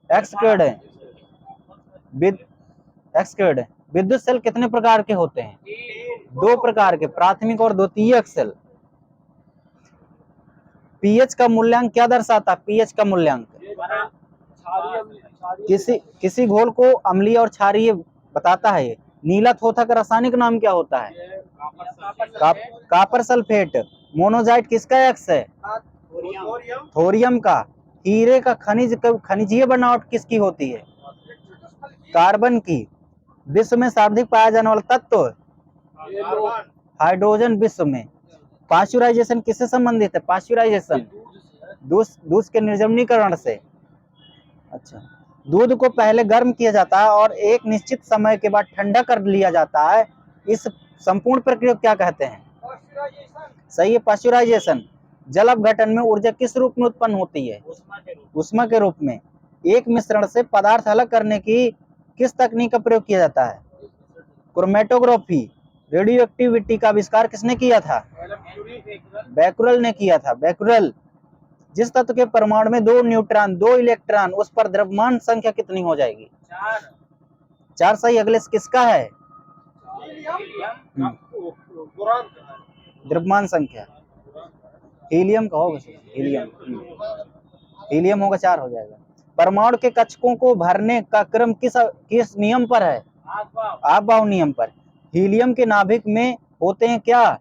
एक्स किरणें। विद्युत सेल कितने प्रकार के होते हैं? 2 प्रकार के, प्राथमिक और द्वितीयक सेल। पीएच का मूल्यांक क्या दर्शाता है? पीएच का मूल्यांक किसी घोल को अम्लीय और क्षारीय बताता है। नीला थोथा का रासायनिक नाम क्या होता है? Copper sulphate. मोनोजाइट किसका एक्स है? थोरियम का। हीरे का खनिजीय बनावट किसकी होती है? कार्बन की। विश्व में सर्वाधिक पाया जाने वाला तत्व? हाइड्रोजन। विश्व में। पाश्चुराइजेशन किससे संबंधित है? पाश्चुराइजेशन दूध के निर्जमीकरण से। अच्छा। दूध को पहले गर्म किया जाता है और एक निश्चित समय के बाद ठंडा कर लिया जाता है। इस संपूर्ण प्रक्रिया को क्या कहते हैं? सही है, पाश्चुराइजेशन। जल अपघटन में ऊर्जा किस रूप में उत्पन्न होती है? ऊष्मा के रूप में। एक मिश्रण से पदार्थ अलग करने की किस तकनीक का प्रयोग किया जाता है? क्रोमेटोग्राफी। रेडियो एक्टिविटी का आविष्कार किसने किया था? बैकुरल ने किया था। बैकुरल। जिस तत्व के परमाणु में 2 न्यूट्रॉन 2 इलेक्ट्रॉन, उस पर द्रव्यमान संख्या कितनी हो जाएगी? 4 सही। अगले से किसका है? द्रव्यमान संख्या हीलियम का होगा। हीलियम होगा, 4 हो जाएगा। परमाणु के कक्षकों को भरने का क्रम किस नियम पर है? आपबाउ नियम पर। हीलियम के नाभिक में होते हैं क्या?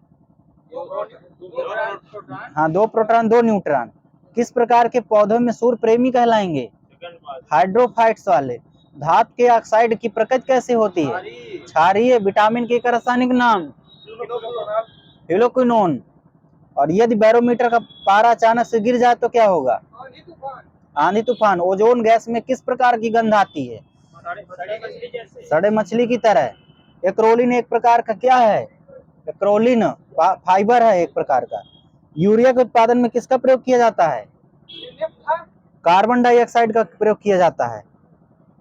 2 प्रोटॉन 2 न्यूट्रॉन। किस प्रकार के पौधों में सूर्य प्रेमी कहलाएंगे? हाइड्रोफाइट्स वाले। धातु के ऑक्साइड की प्रकृति कैसे होती है? क्षारीय। विटामिन के का रासायनिक नाम? हीलोक्विनोन। और यदि बैरोमीटर का पारा अचानक से गिर जाए तो क्या होगा? आंधी तूफान। ओजोन गैस में किस प्रकार की गंध आती है? सड़े मछली की तरह। एक्रोलीन एक प्रकार का क्या है? एक्रोलीन फाइबर है एक प्रकार का। यूरिया के उत्पादन में किसका प्रयोग किया जाता है? कार्बन डाइऑक्साइड का प्रयोग किया जाता है।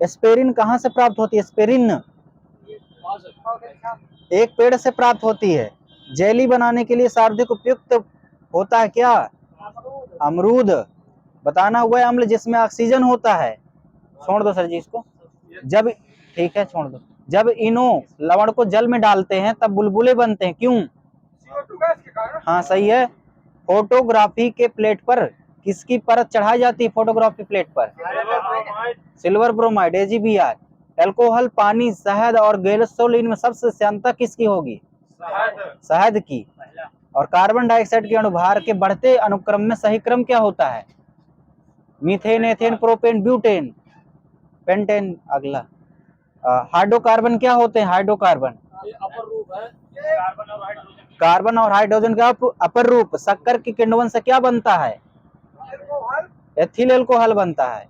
एस्पेरिन कहाँ से प्राप्त होती है? एस्पेरिन एक पेड़ से प्राप्त होती है। जेली बनाने के लिए सर्वाधिक उपयुक्त होता है क्या? अमरूद। बताना हुआ अम्ल जिसमें ऑक्सीजन होता है। छोड़ दो सर जी इसको। जब ठीक है छोड़ दो। जब इनो लवण को जल में डालते हैं तब बुलबुले बनते हैं, क्यों? हाँ सही है। फोटोग्राफी के प्लेट पर किसकी परत चढ़ाई जाती है? फोटोग्राफी प्लेट पर सिल्वर ब्रोमाइड, AgBr। अल्कोहल, पानी, शहद और गैसोलीन में सबसे श्यानता किसकी होगी? शहद की। और कार्बन डाइऑक्साइड के अणुभार के बढ़ते अनुक्रम में सही क्रम क्या होता है? Methane, ethane, propane, butane, pentane. अगला हाइड्रोकार्बन क्या होते हैं? हाइड्रोकार्बन कार्बन और हाइड्रोजन का अपर रूप। शक्कर के किण्वन से क्या बनता है? एथिल एल्कोहल बनता है।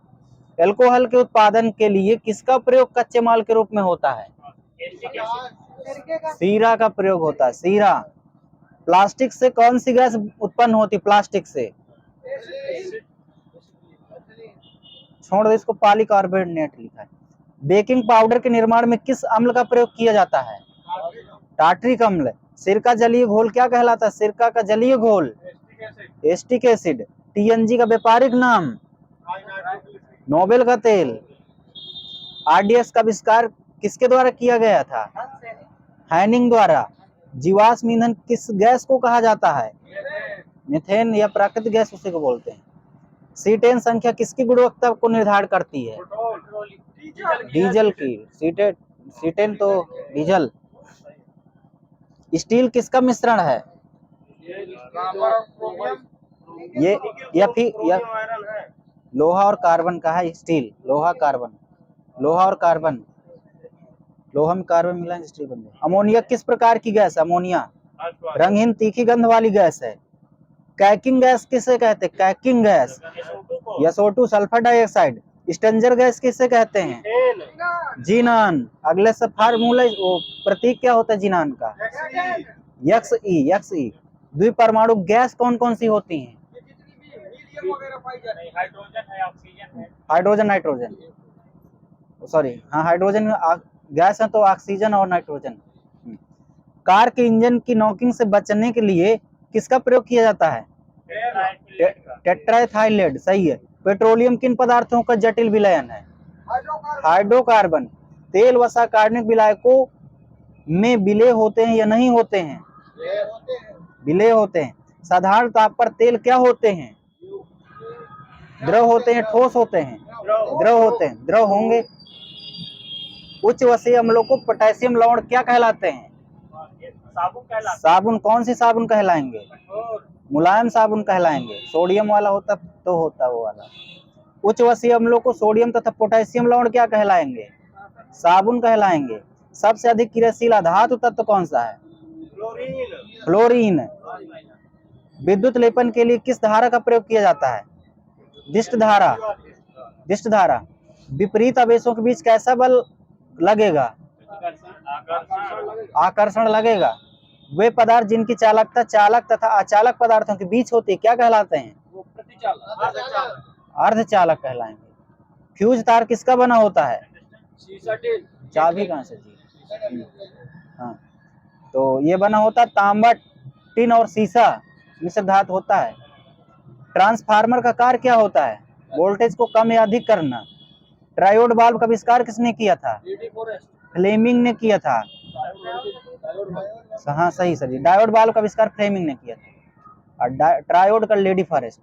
एल्कोहल के उत्पादन के लिए किसका प्रयोग कच्चे माल के रूप में होता है? सीरा का प्रयोग होता है। सीरा। प्लास्टिक से कौन सी गैस उत्पन्न होती है? प्लास्टिक से छोड़ दो इसको, पॉलीकार्बोनेट लिखा है। बेकिंग पाउडर के निर्माण में किस अम्ल का प्रयोग किया जाता है? टार्ट्रिक अम्ल। सिरका जलीय घोल क्या कहलाता है? सिरका का जलीय घोल एस्टिक एसिड। TNG का व्यापारिक नाम? नोबेल का तेल। RDS का आविष्कार किसके द्वारा किया गया था? हैनिंग द्वारा। जीवाश्म ईंधन किस गैस को कहा जाता है? मीथेन या प्राकृतिक गैस उसी को बोलते हैं। C10 संख्या किसकी गुणवत्ता को निर्धारित करती है? डीजल की। C10 तो डीजल। स्टील किसका मिश्रण है? ये या फिर लोहा और कार्बन का है स्टील। लोहा कार्बन, लोहा और कार्बन, लोहा में कार्बन मिला स्टील बन गया। अमोनिया किस प्रकार की गैस है? अमोनिया रंगहीन तीखी गंध वाली गैस है। कैकिंग गैस किसे कहते हैं? कैकिंग गैस। SO2 sulphur dioxide. स्टेंजर गैस किसे कहते हैं? जीनान। अगले से फार्मूला प्रतीक क्या होता है जीनान का? XE। द्विपरमाणु गैस कौन कौन सी होती हैं? Hydrogen, nitrogen. सॉरी हाँ, हाइड्रोजन गैस है तो ऑक्सीजन और नाइट्रोजन। कार के इंजन की नॉकिंग से बचने के लिए किसका प्रयोग किया जाता है? टेट्राइथाइलेट। सही है। पेट्रोलियम किन पदार्थों का जटिल विलयन है? हाइड्रोकार्बन। तेल वसा कार्बनिक विलायकों में विलय होते हैं या नहीं होते हैं? विलय होते हैं। साधारण ताप पर तेल क्या होते हैं? द्रव होते हैं, ठोस होते हैं? द्रव होते हैं। द्रव होंगे। उच्च वसीय अम्लों को पोटेशियम लवण क्या कहलाते हैं? साबुन। कौन सी साबुन कहलाएंगे? मुलायम साबुन कहलाएंगे। सोडियम वाला होता तो होता वो वाला। उच्च वसीय अम्लों को सोडियम तथा पोटेशियम लवण क्या कहलाएंगे? साबुन कहलाएंगे। सबसे अधिक क्रियाशील धातु तत्व कौन सा है? फ्लोरीन। विद्युत लेपन के लिए किस धारा का प्रयोग किया जाता है? दिष्ट धारा। दिष्ट धारा। विपरीत आवेशों के बीच कैसा बल लगेगा? आकर्षण लगेगा। वे पदार्थ जिनकी चालकता चालक तथा अचालक पदार्थों के बीच होती है क्या कहलाते हैं? अर्धचालक कहलाएंगे। फ्यूज तार किसका बना होता है? चाबी कहाँ से जी? हाँ, तो ये बना होता है तांबा, टिन और सीसा मिश्र धातु होता है। ट्रांसफार्मर का कार्य क्या होता है? वोल्टेज को कम या अधिक करना। ट्रायोड वाल्व का आविष्कार किसने किया था? फ्लेमिंग ने किया था। हाँ सही सही। डायोड वाल्व का आविष्कार फ्लेमिंग ने किया था। और ट्रायोड का लेडी फॉरेस्ट।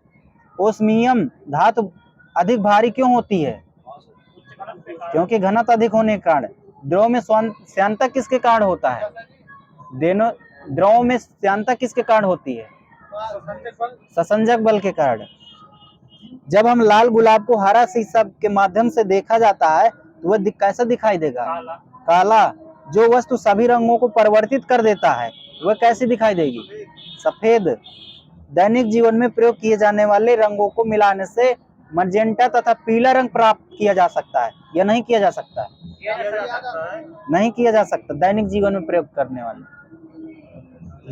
ओस्मियम धातु अधिक भारी क्यों होती है? क्योंकि घनत्व अधिक होने के कारण। द्रव में श्यानता किसके कारण होता है? द्रव में श्यानता किसके कारण होती है? ससंजक बल के कारण। जब हम लाल गुलाब को हरा शीशा के माध्यम से देखा जाता है तो वह कैसा दिखाई देगा? काला। जो वस्तु सभी रंगों को परिवर्तित कर देता है वह कैसी दिखाई देगी? सफेद। दैनिक जीवन में प्रयोग किए जाने वाले रंगों को मिलाने से मजेंटा तथा पीला रंग प्राप्त किया जा सकता है या नहीं किया जा सकता है? नहीं किया जा सकता। दैनिक जीवन में प्रयोग करने वाले,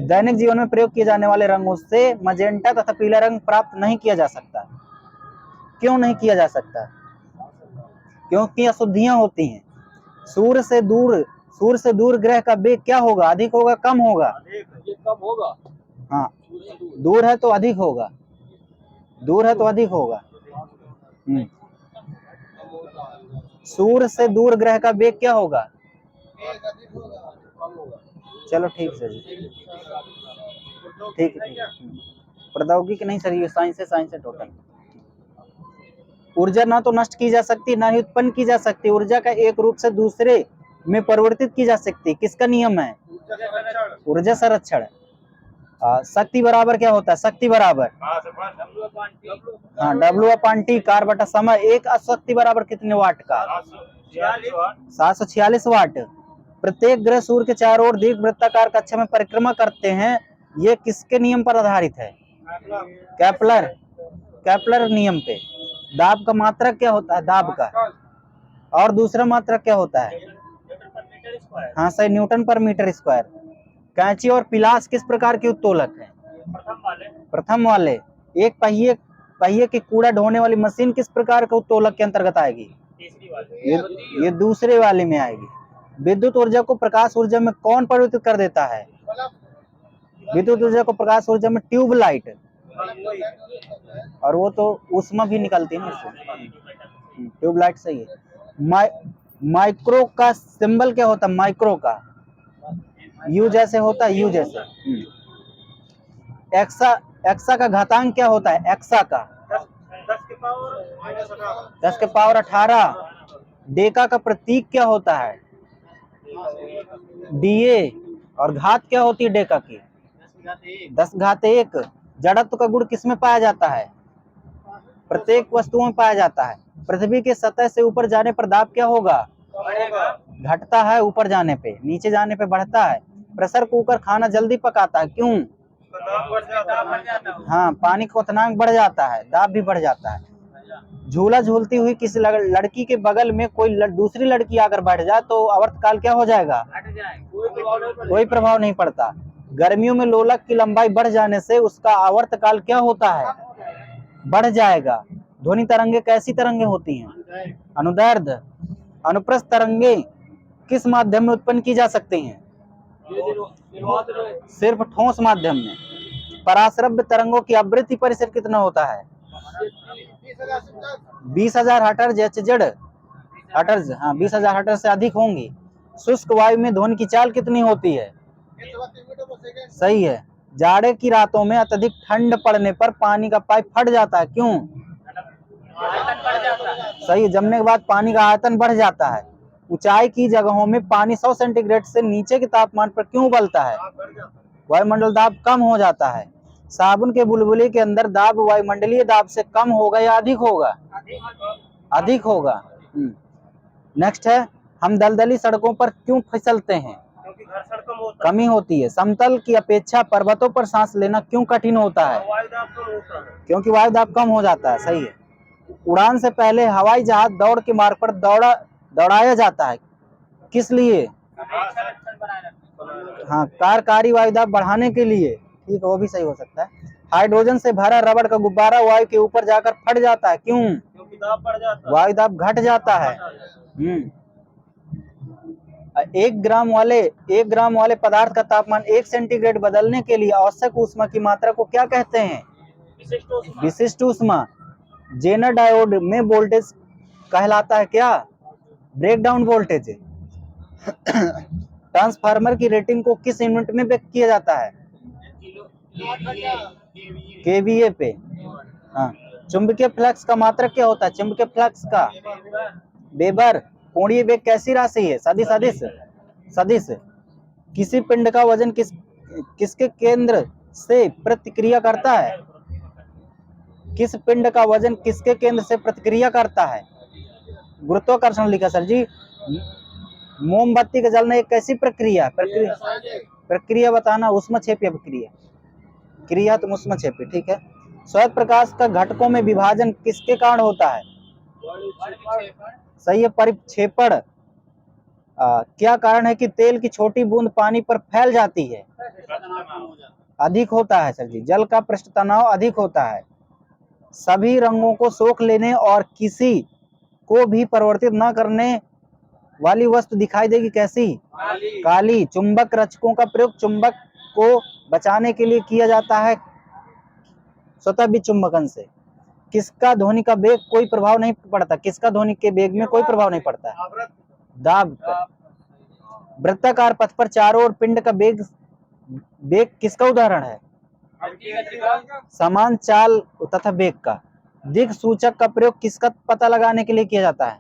दैनिक जीवन में प्रयोग किए जाने वाले रंगों से मजेंटा तथा पीला रंग प्राप्त नहीं किया जा सकता। क्यों नहीं किया जा सकता? क्योंकि अशुद्धियां होती हैं। सूर्य से दूर ग्रह का वेग क्या होगा? अधिक होगा, कम होगा? कम होगा। हाँ, दूर है तो अधिक होगा, दूर है तो अधिक होगा। सूर्य से दूर ग्रह का वेग क्या होगा? चलो ठीक है जी, ठीक है। प्रौद्योगिकी नहीं सर, ये साइंस है टोटल। ऊर्जा ना तो नष्ट की जा सकती, ना ही उत्पन्न की जा सकती। ऊर्जा का एक रूप से दूसरे में परिवर्तित की जा सकती। किसका नियम है? ऊर्जा संरक्षण। शक्ति बराबर क्या होता है? शक्ति बराबर W/T, कार बटा समय। एक शक्ति बराबर कितने वाट का? 746 वाट। प्रत्येक ग्रह सूर्य के चारों ओर दीर्घ वृत्ताकार कक्षा में परिक्रमा करते हैं। ये किसके नियम पर आधारित है? केपलर नियम पे। दाब का मात्रक क्या होता है? दाब का। और दूसरा मात्रक क्या होता है? हाँ सही, न्यूटन पर मीटर स्क्वायर। कैंची और पिलास किस प्रकार के उत्तोलक हैं? प्रथम वाले। एक पहिए के कूड़ा ढोने वाली मशीन किस प्रकार के उत्तोलक के अंतर्गत आएगी? ये दूसरे वाले में आएगी। विद्युत ऊर्जा को प्रकाश ऊर्जा में कौन परिवर्तित कर देता है? विद्युत ऊर्जा को प्रकाश ऊर्जा में ट्यूबलाइट। और वो तो ऊष्मा भी निकलती है ना उससे। ट्यूबलाइट सही है। माइक्रो का सिंबल क्या होता है? माइक्रो का यू जैसे होता है, यू जैसे। एक्सा का घातांक क्या होता है? एक्सा का 10 के पावर 18। डेका का प्रतीक क्या होता है? DA। और घात क्या होती है डेका की? 10⁻1। जड़त्व का गुण किसमें पाया जाता है? प्रत्येक वस्तुओं में पाया जाता है। पृथ्वी के सतह से ऊपर जाने पर दाब क्या होगा? घटता है ऊपर जाने पे, नीचे जाने पे बढ़ता है। प्रेशर कुकर खाना जल्दी पकाता है, क्यों? हाँ, पानी का क्वथनांक बढ़ जाता है, दाब भी बढ़ जाता है। झूला झूलती हुई किसी लड़की के बगल में कोई दूसरी लड़की आकर बैठ जाए तो आवर्तकाल क्या हो जाएगा? कोई प्रभाव नहीं पड़ता। गर्मियों में लोलक की लंबाई बढ़ जाने से उसका आवर्तकाल क्या होता है? बढ़ जाएगा। ध्वनि तरंगे कैसी तरंगे होती हैं? अनुदैर्ध्य। अनुप्रस्थ तरंगे किस माध्यम में उत्पन्न की जा सकती हैं? सिर्फ ठोस माध्यम में। पराश्रव्य तरंगों की आवृत्ति परिसर कितना होता है? 20,000 हर्ट्ज HZ हर्ट्ज। हाँ, 20,000 हर्ट्ज से अधिक होंगी। शुष्क वायु में ध्वनि की चाल कितनी होती है? सही है। जाड़े की रातों में अत्यधिक ठंड पड़ने पर पानी का पाइप फट जाता है, क्यों? सही, जमने के बाद पानी का आयतन बढ़ जाता है। ऊंचाई की जगहों में पानी 100 सेंटीग्रेड से नीचे के तापमान पर क्यों उबलता है? वायुमंडल दाब कम हो जाता है। साबुन के बुलबुले के अंदर दाब वायुमंडलीय दाब से कम होगा या अधिक होगा? अधिक होगा। नेक्स्ट है, हम दलदली सड़कों पर क्यों फिसलते हैं? कमी होती है। समतल की अपेक्षा पर्वतों पर सांस लेना क्यों कठिन होता है? क्योंकि वायु दाब कम हो जाता है। सही है। उड़ान से पहले हवाई जहाज दौड़ के मार्ग पर दौड़ाया जाता है, किस लिए? हाँ, कार्यकारी वायु दाब बढ़ाने के लिए। ठीक है, वो भी सही हो सकता है। हाइड्रोजन से भरा रबड़ का गुब्बारा वायु के ऊपर जाकर फट जाता है, क्यों? वायु दाब घट जाता है। 1 ग्राम वाले पदार्थ का तापमान 1 सेंटीग्रेड बदलने के लिए आवश्यक ऊष्मा की मात्रा को क्या कहते हैं? विशिष्ट ऊष्मा। जेनर डायोड में वोल्टेज कहलाता है क्या? Breakdown voltage. ट्रांसफार्मर की रेटिंग को किस यूनिट में व्यक्त किया जाता है? KVA पे। हाँ। चुंबकीय फ्लक्स का मात्रक क्या होता है? चुंबकीय फ्लक्स का वेबर। कोणीय वेग कैसी राशि है? सदिश। किसी पिंड का वजन किसके केंद्र से प्रतिक्रिया करता है? किस पिंड का वजन किसके केंद्र से प्रतिक्रिया करता है? गुरुत्वाकर्षण लिखा सर जी। मोमबत्ती का जलना एक कैसी प्रक्रिया बताना? उष्मक्षेपीय क्रिया तो उष्मक्षेपी। ठीक है। श्वेत प्रकाश का घटकों में विभाजन किसके कारण होता है? सही है, परिक्षेपण। क्या कारण है कि तेल की छोटी बूंद पानी पर फैल जाती है? अधिक होता है सर जी, जल का पृष्ठ तनाव अधिक होता है। सभी रंगों को सोख लेने और किसी को भी परिवर्तित न करने वाली वस्तु दिखाई देगी कैसी? काली। चुंबक रचकों का प्रयोग चुंबक को बचाने के लिए किया जाता है स्वतः विचुंबकन से। किसका ध्वनि का वेग कोई प्रभाव नहीं पड़ता? किसका ध्वनि के वेग में कोई प्रभाव नहीं पड़ता? दाब। वृत्ताकार पथ पर चारों ओर पिंड का वेग किसका उदाहरण है? समान चाल तथा वेग का। दिक् सूचक का प्रयोग किसका पता लगाने के लिए किया जाता है?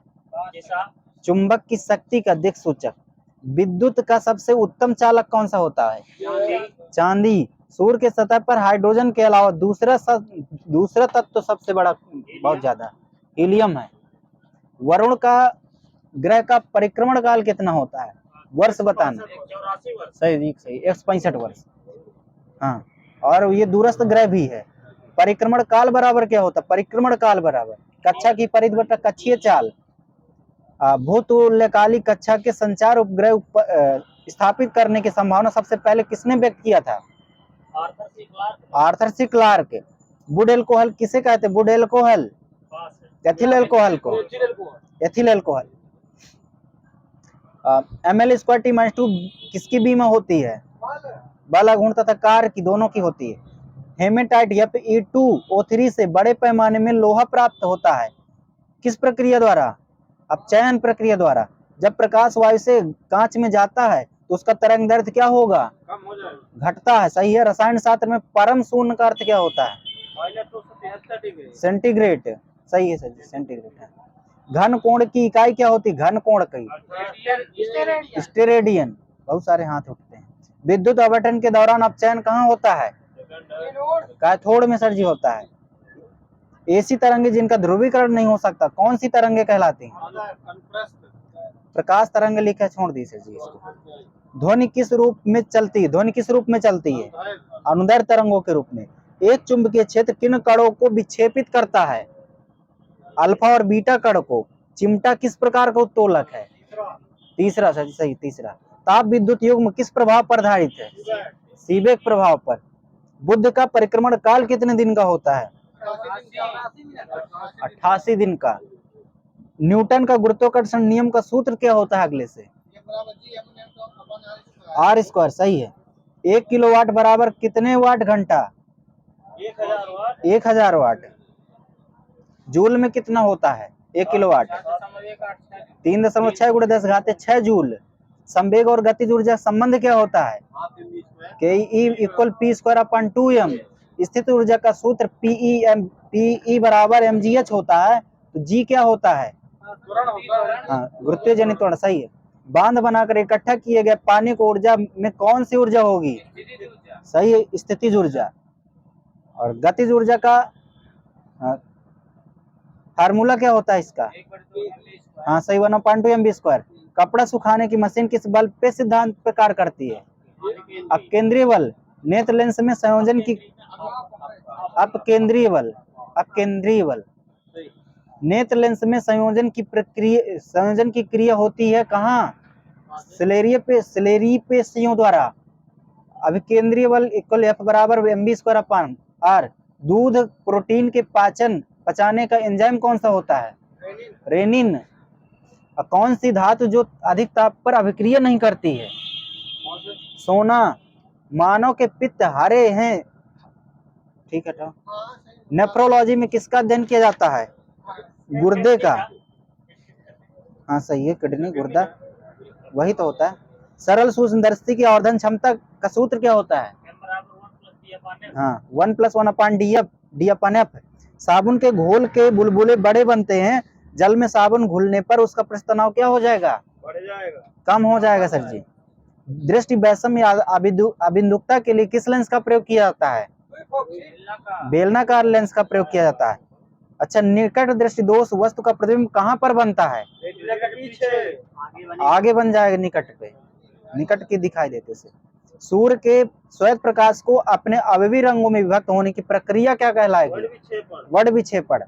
चुंबक की शक्ति का दिक् सूचक। विद्युत का सबसे उत्तम चालक कौन सा होता है? चांदी। सूर्य के सतह पर हाइड्रोजन के अलावा दूसरा तत्व तो सबसे बड़ा बहुत ज्यादा हीलियम है। वरुण का ग्रह का परिक्रमण काल कितना होता है? वर्ष बताना। सही 165 वर्ष। हाँ, और ये दूरस्थ ग्रह भी है। परिक्रमण काल बराबर क्या होता है? परिक्रमण काल बराबर कक्षा की परिधि बटा कक्षीय चाल। भूतुल्यकाली कक्षा के संचार उपग्रह स्थापित करने की संभावना सबसे पहले किसने व्यक्त किया था? Arthur C Clarke. Wood alcohol किसे कहते हैं? वुड एल्कोहल, एथिल एल्कोहल को, एथिल एल्कोहल। Ml2T-2 किसकी बीमा होती है? बल अघूर्ण तथा कार्य की दोनों की होती है। हेमेटाइट Fe2O3 से बड़े पैमाने में लोहा प्राप्त होता है किस प्रक्रिया द्वारा? अपचयन प्रक्रिया द्वारा। जब प्रकाश वायु से कांच में जाता है तो उसका तरंग दैर्ध्य क्या होगा? कम हो जाएगा, घटता है। सही है। रसायन शास्त्र में परम शून्य का अर्थ क्या होता है? सेंटीग्रेड। सही है सर जी, सेंटीग्रेड है। घन कोण की इकाई क्या होती है? घन कोण की स्टेरेडियन। बहुत सारे हाथ उठते हैं। विद्युत आवर्तन के दौरान अपचयन कहाँ होता है? कैथोड में सर जी होता है। ऐसी तरंगे जिनका ध्रुवीकरण नहीं हो सकता कौन सी तरंगे कहलाती हैं? प्रकाश तरंग लिखा छोड़ दी सर जी इसको। ध्वनि किस रूप में चलती है? ध्वनि किस रूप में चलती है? अनुदैर्ध्य तरंगों के रूप में। एक चुंबकीय क्षेत्र किन कणों को विक्षेपित करता है? अल्फा और बीटा कण को। चिमटा किस प्रकार का उत्तोलक है? तीसरा सर जी, सही, तीसरा। ताप विद्युत युग्म किस प्रभाव पर आधारित है? सीबेक प्रभाव पर। बुध का परिक्रमण काल कितने दिन का होता है? 88 दिन का। न्यूटन का गुरुत्वाकर्षण नियम का सूत्र क्या होता है अगले से? R²। सही है। 1 किलोवाट बराबर कितने वाट घंटा? 1000 वाट। जूल में कितना होता है 1 किलोवाट? 3.6 × 10⁻6 जूल। संवेग और गतिज ऊर्जा संबंध क्या होता है? Ke = P²/2m। स्थित ऊर्जा का सूत्र Pe बराबर mgh होता है। तो G क्या होता है? हाँ, गुरुत्वीय जनित त्वरण। सही है। बांध बनाकर इकट्ठा किए गए पानी को ऊर्जा में कौन सी ऊर्जा होगी? सही है, स्थितिज ऊर्जा। और गतिज ऊर्जा का फार्मूला क्या होता है इसका? हाँ सही, 1/2mv²। कपड़ा सुखाने की मशीन किस बल पे सिद्धांत पे कार्य करती है? अपकेंद्रीय बल। नेत्र लेंस में संयोजन की अपकेंद्रीय बल, अपकेंद्रीय बल। नेत्र लेंस में संयोजन की क्रिया होती है कहाँ? सिलेरी पेशियों द्वारा। अभिकेंद्रीय बल = F बराबर mv²/r। दूध प्रोटीन के पचाने का एंजाइम कौन सा होता है? रेनिन। कौन सी धातु जो अधिक ताप पर अभिक्रिया नहीं करती है? सोना। मानव के पित्त हरे हैं, ठीक है। नेफ्रोलॉजी में किसका अध्ययन किया जाता है? गुर्दे का। हाँ सही है, किडनी, गुर्दा वही तो होता है। सरल सूक्ष्मदर्शी की आवर्धन क्षमता का सूत्र क्या होता है? हाँ, 1+1/d/f। साबुन के घोल के बुलबुले बड़े बनते हैं, जल में साबुन घुलने पर उसका पृष्ठ तनाव क्या हो जाएगा? बढ़ जाएगा, कम हो जाएगा सर जी। दृष्टि वैषम्य अबिंदुकता के लिए किस लेंस का प्रयोग किया जाता है? बेलनाकार लेंस का प्रयोग किया जाता है। अच्छा, निकट दृष्टि दोष वस्तु का प्रतिबिंब कहाँ पर बनता है? आगे बन जाएगा, निकट पे, निकट के दिखाई देते से। सूर्य के श्वेत प्रकाश को अपने अवयवी रंगों में विभक्त होने की प्रक्रिया क्या कहलाएगी? वड विक्षेपण।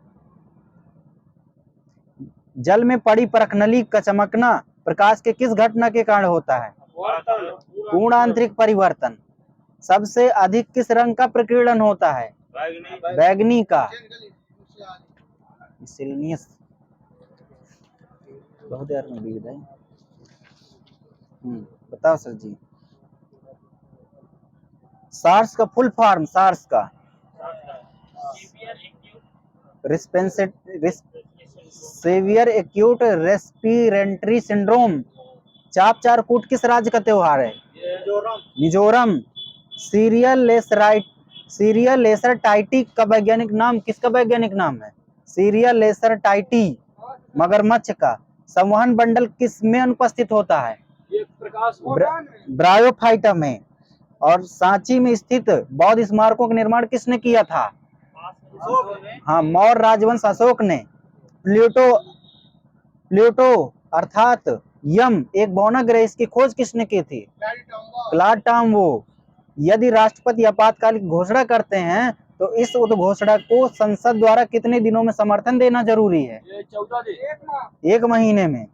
जल में पड़ी परखनली का चमकना प्रकाश के किस घटना के कारण होता है? पूर्ण आंतरिक परिवर्तन। सबसे अधिक किस रंग का प्रकीर्णन होता है? बैगनी का। मिसलेनियस बहुत यार में विविध है। बताओ सर जी। सार्स का फुल फॉर्म, सार्स का सेवियर एक्यूट रेस्पिरेटरी सिंड्रोम। चाप चारकूट किस राज्य का त्योहार है? मिजोरम। सीरियल लेसर टाइटी का वैज्ञानिक नाम किसका वैज्ञानिक नाम है? सीरियल लेसर टाइटी, मगरमच्छ का। संवहन बंडल किस में अनुपस्थित होता है? ब्रायोफाइटा में। और सांची में स्थित बौद्ध स्मारकों का निर्माण किसने किया था? हाँ, मौर्य राजवंश अशोक ने। प्लूटो अर्थात यम एक बौना ग्रह, इसकी खोज किसने की थी? Claude Tombow. यदि राष्ट्रपति आपातकालीन घोषणा करते हैं तो इस उद्घोषणा को संसद द्वारा कितने दिनों में समर्थन देना जरूरी है? 14 दिन। 1 महीने में।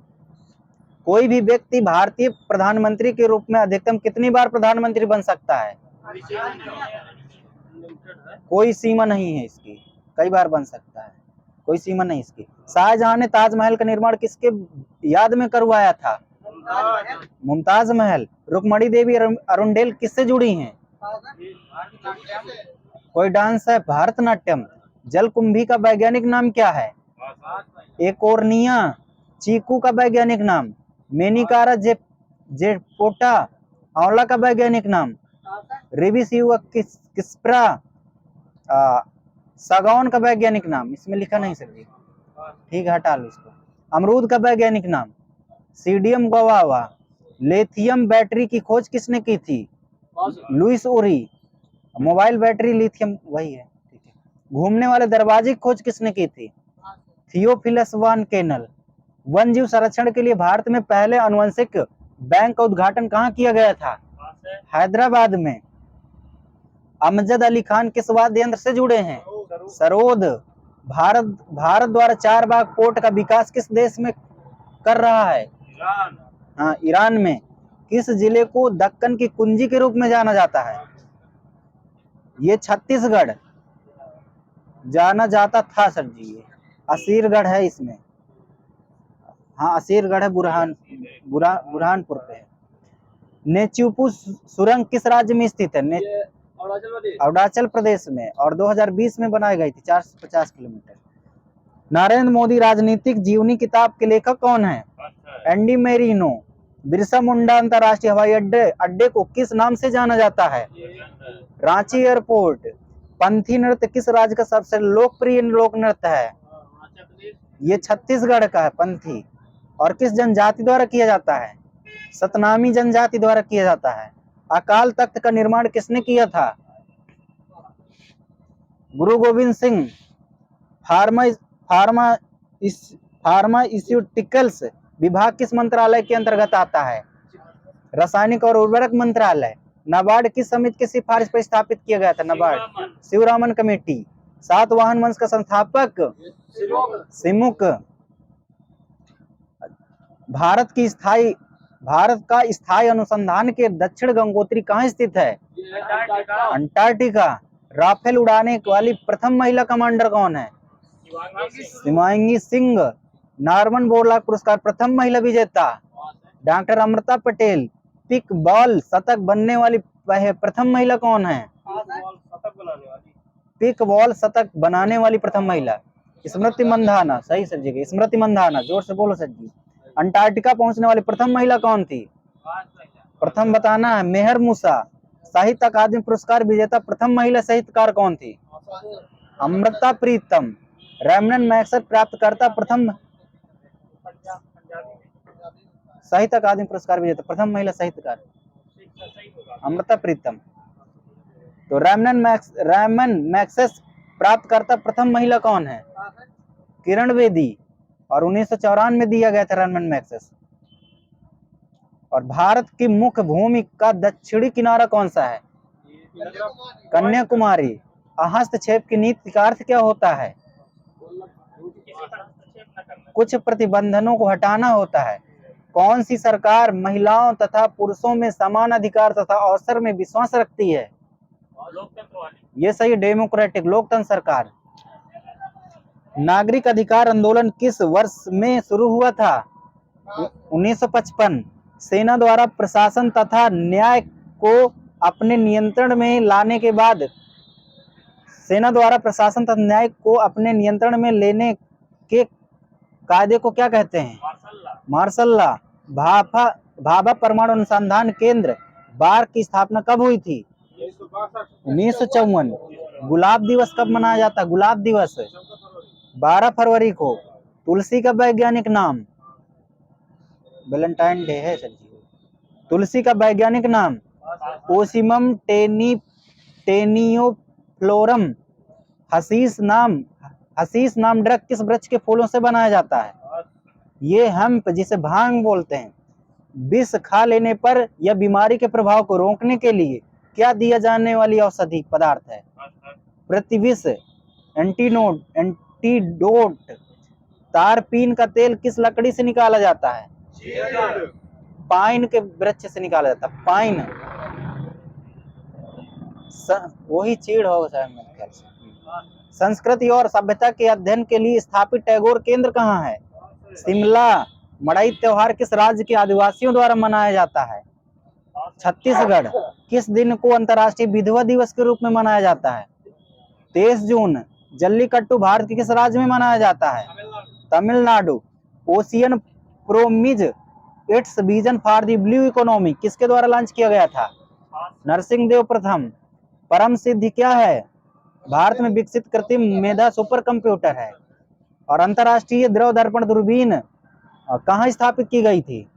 कोई भी व्यक्ति भारतीय प्रधानमंत्री के रूप में अधिकतम कितनी बार प्रधानमंत्री बन सकता है? कोई सीमा नहीं है इसकी, कई बार बन सकता है, कोई सीमा नहीं इसकी। शाहजहां ने ताजमहल का निर्माण किसके याद में करवाया था? मुमताज महल। रुक्मणी देवी अरुंडेल किससे जुड़ी हैं? कोई डांस है? भारतनाट्यम। जलकुंभी का वैज्ञानिक नाम क्या है? एकोर्निया। चीकू का वैज्ञानिक नाम? मेनिकारा जेपोटा। आंवला का वैज्ञानिक नाम? रिबिसियुआ। सागौन का वैज्ञानिक नाम? इसमें लिखा नहीं सर जी, ठीक है, हटा लो इसको। अमरूद का वैज्ञानिक नाम? सीडियम गुआवा। लिथियम बैटरी की खोज किसने की थी? लुइस ओरी। मोबाइल बैटरी लिथियम वही है, ठीक है। घूमने वाले दरवाजे की खोज किसने की थी? थियोफिलस वान केनल। वन जीव संरक्षण के लिए भारत में पहले आनुवंशिक बैंक का उद्घाटन कहाँ किया गया था? हैदराबाद में। अमजद अली खान किस वाद्य यंत्र से जुड़े हैं? सरोद। भारत द्वारा 4 बाग पोर्ट का विकास किस देश में कर रहा है? हाँ, ईरान में। किस जिले को दक्कन की कुंजी के रूप में जाना जाता है? ये छत्तीसगढ़ जाना जाता था सर जी। ये असीरगढ़ है इसमें। हाँ, असीरगढ़ है, बुरहानपुर पे है। नेचुपू सुरंग किस राज्य में स्थित है? अरुणाचल प्रदेश में, और 2020 में बनाई गई थी, 450 किलोमीटर। नरेंद्र मोदी राजनीतिक जीवनी किताब के लेखक कौन है? Andy merino. बिरसा मुंडा अंतरराष्ट्रीय हवाई अड्डे को किस नाम से जाना जाता है? रांची एयरपोर्ट। पंथी नृत्य किस राज्य का सबसे लोकप्रिय लोक नृत्य है? ये छत्तीसगढ़ का है, पंथी। और किस जनजाति द्वारा किया जाता है? सतनामी जनजाति द्वारा किया जाता है। अकाल तख्त का निर्माण किसने किया था? गुरु गोविंद सिंह। फार्मास्यूटिकल्स विभाग किस मंत्रालय के अंतर्गत आता है? रासायनिक और उर्वरक मंत्रालय। नाबार्ड किस समिति की सिफारिश पर स्थापित किया गया था? नाबार्ड शिवरामन कमेटी। सातवाहन वंश का संस्थापक? सिमुक। भारत का स्थायी अनुसंधान के दक्षिण गंगोत्री कहाँ स्थित है? अंटार्कटिका। राफेल उड़ाने वाली प्रथम महिला कमांडर कौन है? शिवांगी सिंह। नॉर्मन बोरलॉग पुरस्कार प्रथम महिला विजेता? डॉक्टर अमृता पटेल। पिक बॉल शतक बनने वाली प्रथम महिला कौन है? पिक बॉल शतक बनाने वाली प्रथम महिला? स्मृति मंधाना। सही सर जी, स्मृति मंधाना। जोर से बोलो सर जी। अंटार्कटिका पहुंचने वाली प्रथम महिला कौन थी? प्रथम बताना है, मेहर मूसा। साहित्य अकादमी पुरस्कार विजेता प्रथम महिला साहित्यकार कौन थी? अमृता प्रीतम। रैमन मैग्सेसे प्राप्तकर्ता प्रथम साहित्य अकादमी पुरस्कार विजेता प्रथम महिला साहित्यकार? अमृता प्रीतम। तो रैमन मैग्सेसे प्राप्तकर्ता प्रथम महिला कौन है? किरण बेदी। और 1994 में दिया गया था रैमन मैग्सेसे। और भारत की मुख्य भूमि का दक्षिणी किनारा कौन सा है? कन्याकुमारी। हस्तक्षेप की नीति का अर्थ क्या होता है? कुछ प्रतिबंधनों को हटाना होता है। कौन सी सरकार महिलाओं तथा पुरुषों में समान अधिकार तथा अवसर में विश्वास रखती है? लोकतंत्र वाली। ये सही, डेमोक्रेटिक लोकतंत्र सरकार। नागरिक अधिकार आंदोलन किस वर्ष में शुरू हुआ था? 1955। सेना द्वारा प्रशासन तथा न्याय को अपने नियंत्रण में लाने के बाद लेने के कायदे को क्या कहते हैं? Martial law. भाभा परमाणु अनुसंधान केंद्र बार की स्थापना कब हुई थी? 1954। गुलाब दिवस कब मनाया जाता है? गुलाब दिवस 12 फरवरी को। तुलसी का वैज्ञानिक नाम? वैलेंटाइन डे है सर जी। तुलसी का वैज्ञानिक नाम? ओसिमम टेनियोफ्लोरम। हसीस नाम ड्रग किस वृक्ष के फूलों से बनाया जाता है? ये हेम्प, जिसे भांग बोलते हैं। विष खा लेने पर या बीमारी के प्रभाव को रोकने के लिए क्या दिया जाने वाली औषधि पदार्थ है? प्रतिविष, एंटीडोट। तारपीन का तेल किस लकड़ी से निकाला जाता है? पाइन के वृक्ष से निकाला जाता है। पाइन, वही चीड़ होगा शायद मेरे ख्याल से। संस्कृति और सभ्यता के अध्ययन के लिए स्थापित टैगोर केंद्र कहाँ है? शिमला। मड़ई त्योहार किस राज्य के आदिवासियों द्वारा मनाया जाता है? छत्तीसगढ़। किस दिन को अंतर्राष्ट्रीय विधवा दिवस के रूप में मनाया जाता है? 23 जून। जल्लीकट्टू भारत के किस राज्य में मनाया जाता है? Tamil Nadu. Ocean promise it's vision for the blue economy किसके द्वारा लॉन्च किया गया था? नरसिंहदेव प्रथम। परम सिद्धि क्या है? भारत में विकसित कृत्रिम मेधा सुपर कंप्यूटर है। और अंतर्राष्ट्रीय द्रव दर्पण दूरबीन कहाँ स्थापित की गई थी?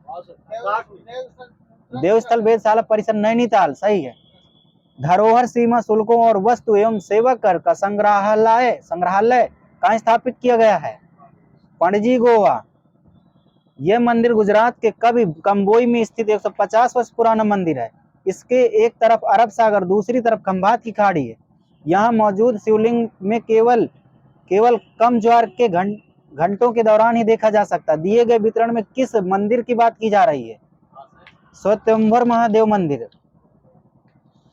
देवस्थल वेधशाला परिसर, नैनीताल। सही है। धरोहर, सीमा शुल्कों और वस्तु एवं सेवा कर का संग्रहालय कहाँ स्थापित किया गया है? पणजी, गोवा। यह मंदिर गुजरात के कंबोई में स्थित 150 वर्ष पुराना मंदिर है। इसके एक तरफ अरब सागर, दूसरी तरफ खंभात की खाड़ी है। यहाँ मौजूद शिवलिंग में केवल कम ज्वार के घंटों के दौरान ही देखा जा सकता। दिए गए वितरण में किस मंदिर की बात की जा रही है? श्वेतंबर महादेव मंदिर।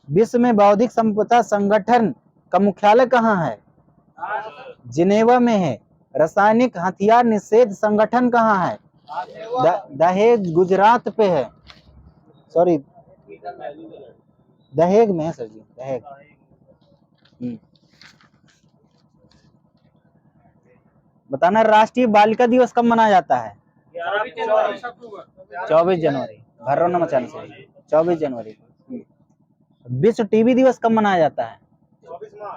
विश्व में बौद्धिक संपदा संगठन का मुख्यालय कहाँ है? जिनेवा में है। रासायनिक हथियार निषेध संगठन कहाँ है? दहेग, गुजरात पे है। सॉरी, दहेग में है सर जी, दहेग। बताना, राष्ट्रीय बालिका दिवस कब मनाया जाता है? 24 जनवरी। भर्रो न मचाने से 24 जनवरी। विश्व टीबी दिवस कब मनाया जाता है?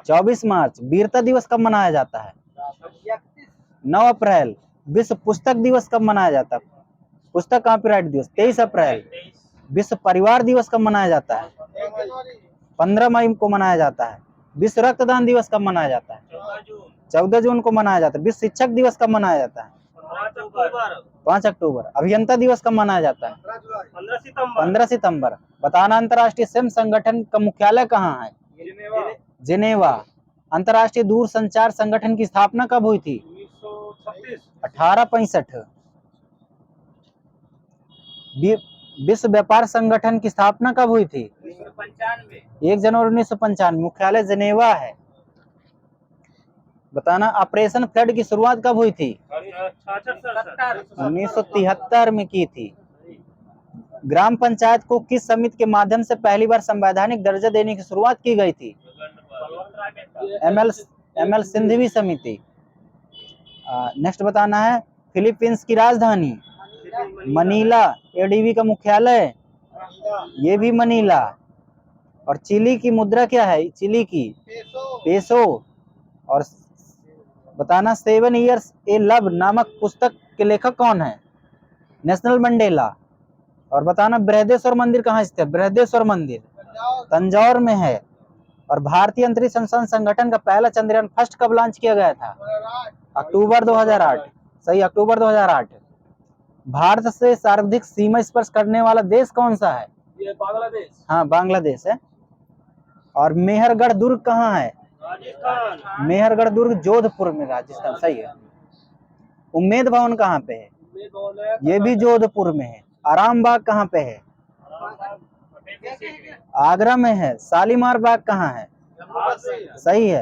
24 मार्च। वीरता दिवस कब मनाया जाता है? 9 अप्रैल। विश्व पुस्तक दिवस कब मनाया जाता है? पुस्तक कॉपीराइट दिवस 23 अप्रैल। विश्व परिवार दिवस कब मनाया जाता है? 15 मई को मनाया जाता है। विश्व रक्तदान दिवस कब मनाया जाता है? 14 जून को मनाया जाता है। विश्व शिक्षक दिवस कब मनाया जाता है? 5 अक्टूबर। अभियंता दिवस कब मनाया जाता है? 15 सितंबर। बताना, अंतर्राष्ट्रीय श्रम संगठन का मुख्यालय कहाँ है? जिनेवा। अंतर्राष्ट्रीय दूर संचार संगठन की स्थापना कब हुई थी? 1865। विश्व व्यापार संगठन की स्थापना कब हुई थी? 1 जनवरी 1995। मुख्यालय जिनेवा है। बताना, ऑपरेशन फ्लड की शुरुआत कब हुई थी? 1973 में की थी। ग्राम पंचायत को किस समिति के माध्यम से पहली बार संवैधानिक दर्जा देने की शुरुआत की गई थी? एमएल सिंघवी समिति। नेक्स्ट बताना है, फिलीपींस की राजधानी? मनीला। एडीबी का मुख्यालय? ये भी मनीला। और चिली की मुद्रा क्या है? चिली की पेसो। और बताना, 7 Years a Love नामक पुस्तक के लेखक कौन है? National Mandela. और बताना, बृहदेश्वर मंदिर कहाँ स्थित है? बृहदेश्वर मंदिर तंजौर में है। और भारतीय अंतरिक्ष अनुसंधान संगठन का पहला चंद्रयान फर्स्ट कब लॉन्च किया गया था? अक्टूबर 2008। सही, अक्टूबर 2008। भारत से सर्वाधिक सीमा स्पर्श करने वाला देश कौन सा है? ये बांग्लादेश। हाँ, बांग्लादेश है। और मेहरगढ़ दुर्ग कहाँ है? राजस्थान। मेहरगढ़ दुर्ग जोधपुर में, राजस्थान, सही है। उम्मेद भवन कहाँ पे है? ये भी जोधपुर में है। आराम बाग कहाँ पे है? आगरा में है। शालीमार बाग कहाँ है? सही है।